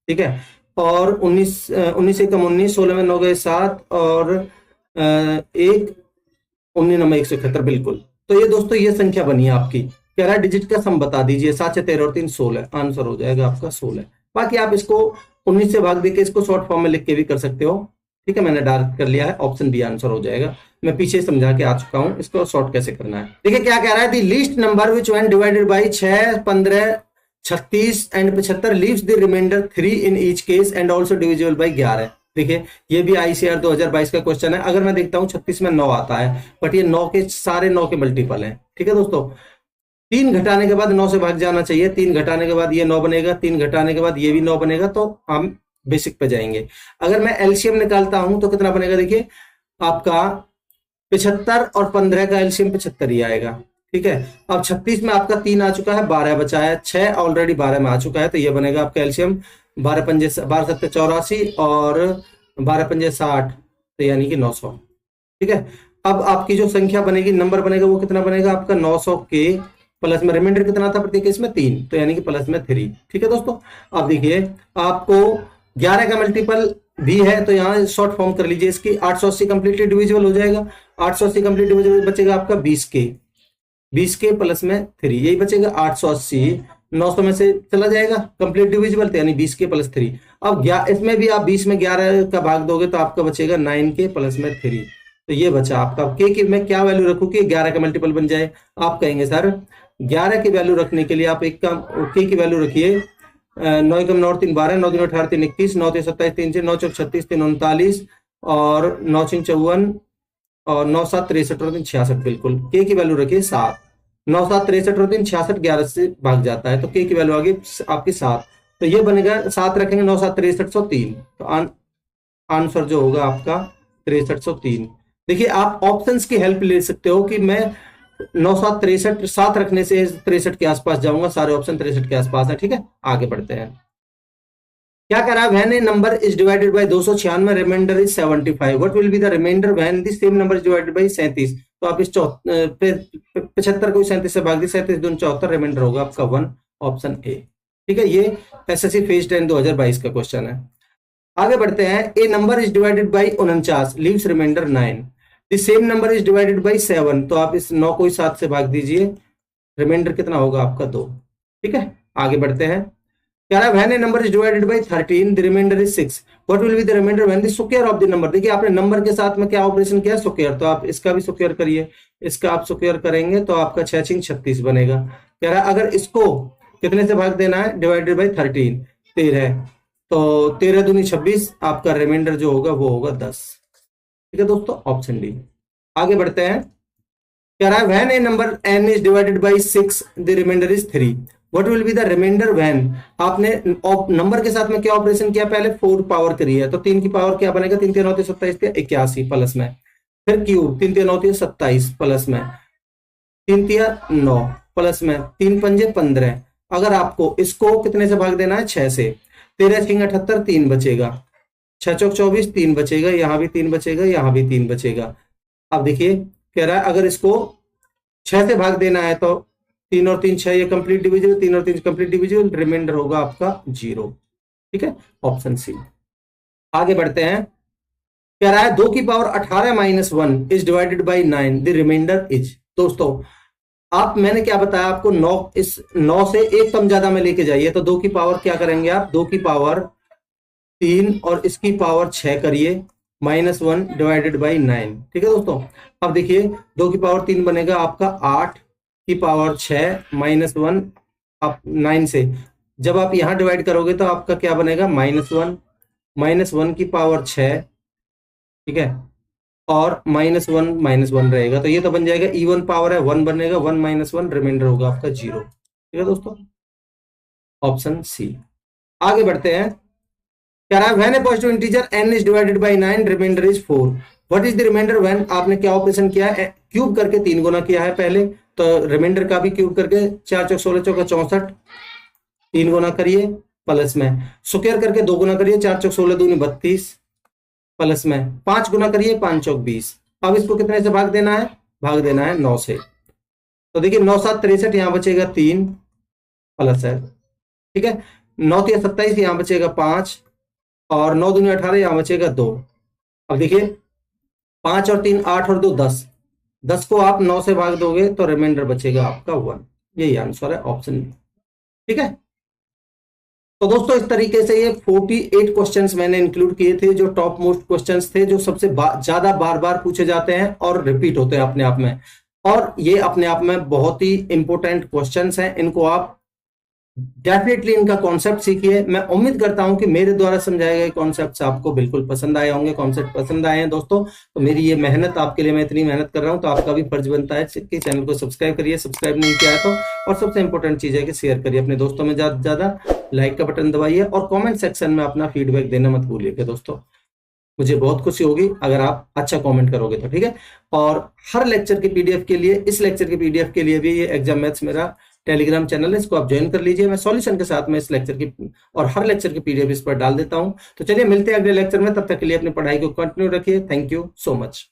ठीक है, और 19 से कम 19, 16 में 9 गए 7 और 1 19 नंबर 171 बिल्कुल। तो ये दोस्तों ये संख्या बनी है आपकी। कह रहा है डिजिट का सम बता दीजिए, 7 6 13 और 3 16, आंसर हो जाएगा आपका 16। बाकी आप इसको 19 से भाग देके इसको शॉर्ट फॉर्म में लिख के भी कर सकते हो। ठीक है, मैंने डायरेक्ट कर लिया है, ऑप्शन बी आंसर हो जाएगा। मैं पीछे समझा के आ चुका हूं, इसको शॉर्ट कैसे करना है। देखिए क्या कह रहा है, the least number which when divided by 6, 15, 36 and 75 leaves the remainder 3 in each case and also divisible by 11। देखिए ये भी आईसीआर 2022 का क्वेश्चन है। अगर मैं देखता हूं 36 में 9 आता है, बट ये 9 के सारे 9 के मल्टीपल हैं। ठीक है दोस्तों, 3 घटाने के बाद 9 से भाग जाना चाहिए, 3 घटाने के बाद ये 9 बनेगा, 3 घटाने के बाद ये भी 9 बनेगा, तो हम बेसिक पे जाएंगे। अगर मैं एलसीएम निकालता हूं तो कितना बनेगा, देखिए आपका 75 और 15 का एलसीएम 75 ही आएगा। ठीक है, अब 36 में आपका 3 आ चुका है, 12 बचा है, 6 ऑलरेडी 12 में आ चुका है, तो ये बनेगा आपका एलसीएम 12 पंजे 12 7 84 और 12 पंजे 60, तो यानी कि 900। ठीक है, अब आपकी जो संख्या बनेगी, नंबर बनेगा, वो कितना बनेगा आपका 900 के प्लस में रिमाइंडर कितना था प्रत्येक केस में 3, तो यानी कि प्लस में 3। ठीक है दोस्तों, अब देखिए आपको 11 का मल्टीपल भी है, तो यहाँ शॉर्ट फॉर्म कर लीजिए इसकी, 880 कंप्लीटली डिविजिबल हो जाएगा। 880 कंप्लीट डिविजिबल बचेगा आपका 20 के प्लस में 3, यही बचेगा 880 900 में से चला जाएगा कंप्लीट डिविजिबल, तो यानी 20 के प्लस 3। अब इसमें भी आप 20 में 11 का भाग दोगे तो आपका बचेगा 9 के प्लस में 3, तो ये बचा आपका। के की मैं क्या वैल्यू रखूं कि 11 का मल्टीपल बन जाए, आप कहेंगे सर 11 की वैल्यू रखने के लिए आप एक का के की वैल्यू रखिए, 9 एकम 9 3 12, 9 3 18 3 21, 9 3 27 3 6, 9 4 36 3 39 और 9 6 54 और 9 7 63 और 3 66, बिल्कुल के की वैल्यू रखिए 7। 9 7 63 और 3 66, 11 से भाग जाता है, तो के की वैल्यू आ गई आपकी 7, तो ये बनेगा 7 रखेंगे 9 7 6303, तो आंसर जो होगा आपका 6303। देखिए आप ऑप्शंस की हेल्प ले सकते हो कि मैं 9 7 63 7 रखने से 63 के आसपास जाऊंगा, सारे ऑप्शन 63 के आसपास है। ठीक है, आगे बढ़ते हैं। क्या कह रहा है, when a number is divided by 296 remainder is 75, what will be the remainder when the same number is divided by 37। तो आप इस 75 को 37 से भाग दी, 37 दूनी 74, रिमाइंडर होगा आपका 1, ऑप्शन ए। ठीक है, ये एसएससी फेज 10 2022 का क्वेश्चन है। आगे बढ़ते हैं, a number is divided by 49 leaves remainder 9, the same number is divided by 7, तो आप इस 9 को 7 से भाग दीजिए, रिमाइंडर कितना होगा आपका 2। ठीक है, आगे बढ़ते हैं। क्या है, when a number is divided by 13 the remainder is 6, what will be the remainder when the square of the number. देखिए आपने नंबर के साथ में क्या ऑपरेशन किया, स्क्वायर, तो आप इसका भी स्क्वायर करिए, इसका आप स्क्वायर करेंगे तो आपका 6 6 36 बनेगा। कह रहा है अगर इसको कितने से भाग देना है, डिवाइडेड बाय 13 13, तो 13 दूनी 26, आपका रिमाइंडर जो होगा वो होगा 10। ठीक है दोस्तों, ऑप्शन डी। आगे बढ़ते हैं। कह रहा है when a number n is divided by 6 the remainder is 3, what will be the remainder when, आपने नंबर के साथ में क्या ऑपरेशन किया, पहले 4 पावर करी है, तो 3 की पावर क्या बनेगा, 3 3 होती है 27 81 प्लस में, फिर क्यूब 3 3 होती है 27 प्लस में, 3 3 9 प्लस में 3 पंजे 15। अगर आपको इसको कितने से भाग देना है, 6 से, 13 6 78, 3 बचेगा, 6 चौक 24, 3 बचेगा, यहां भी 3 बचेगा, यहां भी 3 बचेगा। अब देखिए कह रहा है अगर इसको 6 से भाग देना है तो 3 और 3 6, ये कंप्लीट डिविजिबल, 3 और 3 कंप्लीट डिविजिबल, रिमाइंडर होगा आपका 0। ठीक है, ऑप्शन सी। आगे बढ़ते हैं, कह रहा है 2 की power 18 minus 1 is divided by 9, the remainder is. दोस्तों आप, मैंने क्या बताया आपको, 9, इस 9 से एक कम ज्यादा में लेके जाइए, तो 2 की पावर क्या करेंगे आप, 2 की पावर 3 और इसकी पावर 6 करिए, -1 डिवाइडेड बाई 9। ठीक है दोस्तों, अब देखिए 2 की पावर 3 बनेगा आपका 8 की पावर 6 -1, आप 9 से जब आप यहां डिवाइड करोगे तो आपका क्या बनेगा, -1 की पावर 6। ठीक है, और -1 रहेगा, तो ये तो बन जाएगा इवन पावर है, 1 बनेगा, 1 - 1, रिमाइंडर होगा आपका 0। ठीक है दोस्तों, ऑप्शन सी। आगे बढ़ते हैं, कह रहा है when a positive integer n is divided by 9, remainder is 4, what is the remainder when, आपने क्या ऑपरेशन किया है, क्यूब करके 3 गुना किया है पहले, तो रिमाइंडर का भी क्यूब करके 4 चौक 16 चौका 64, 3 गुना करिए, प्लस में स्क्वायर करके 2 गुना करिए, 4 चौक 16 दूनी 32, प्लस में 5 गुना करिए, 5 चौक 20। अब इसको कितने से भाग देना है, भाग देना है 9 से, तो देखिए 9 7 63, यहां बचेगा 3 प्लस है। ठीक है, 9 3 27, यहां बचेगा 5, और 9 दूनी 18, यहां बचेगा 2। अब देखिए 5 और 3 8 और 2 10, 10 को आप 9 से भाग दोगे तो रिमाइंडर बचेगा आपका 1। यही आंसर है, ऑप्शन बी। ठीक है, तो दोस्तों इस तरीके से ये 48 क्वेश्चंस मैंने इंक्लूड किए थे, जो टॉप मोस्ट क्वेश्चंस थे, जो सबसे ज्यादा बार बार पूछे जाते हैं और रिपीट होते हैं अपने आप में, और ये अपने आप में बहुत ही इंपॉर्टेंट क्वेश्चंस हैं। इनको आप डेफिनेटली इनका कॉन्सेप्ट सीखिए। मैं उम्मीद करता हूं कि मेरे द्वारा समझाए गए कॉन्सेप्ट्स आपको बिल्कुल पसंद आए होंगे। कॉन्सेप्ट पसंद आए हैं दोस्तों, तो मेरी ये मेहनत आपके लिए, मैं इतनी मेहनत कर रहा हूं, तो आपका भी फर्ज बनता है कि चैनल को सब्सक्राइब करिए, सब्सक्राइब नहीं किया है तो, और सबसे इंपॉर्टेंट चीज है कि शेयर करिए अपने दोस्तों में, ज्यादा से ज्यादा लाइक का बटन दबाइए, और कॉमेंट सेक्शन में अपना फीडबैक देना मत भूलिएगा दोस्तों। मुझे बहुत खुशी होगी अगर आप अच्छा कमेंट करोगे तो। ठीक है, और हर लेक्चर के पीडीएफ के लिए, इस लेक्चर के पीडीएफ के लिए भी ये एग्जाम मैथ्स मेरा टेलीग्राम चैनल है, इसको आप ज्वाइन कर लीजिए। मैं सॉल्यूशन के साथ में इस लेक्चर की और हर लेक्चर की पीडीएफ इस पर डाल देता हूं। तो चलिए मिलते हैं अगले लेक्चर में, तब तक के लिए अपनी पढ़ाई को कंटिन्यू रखिए। Thank you so much.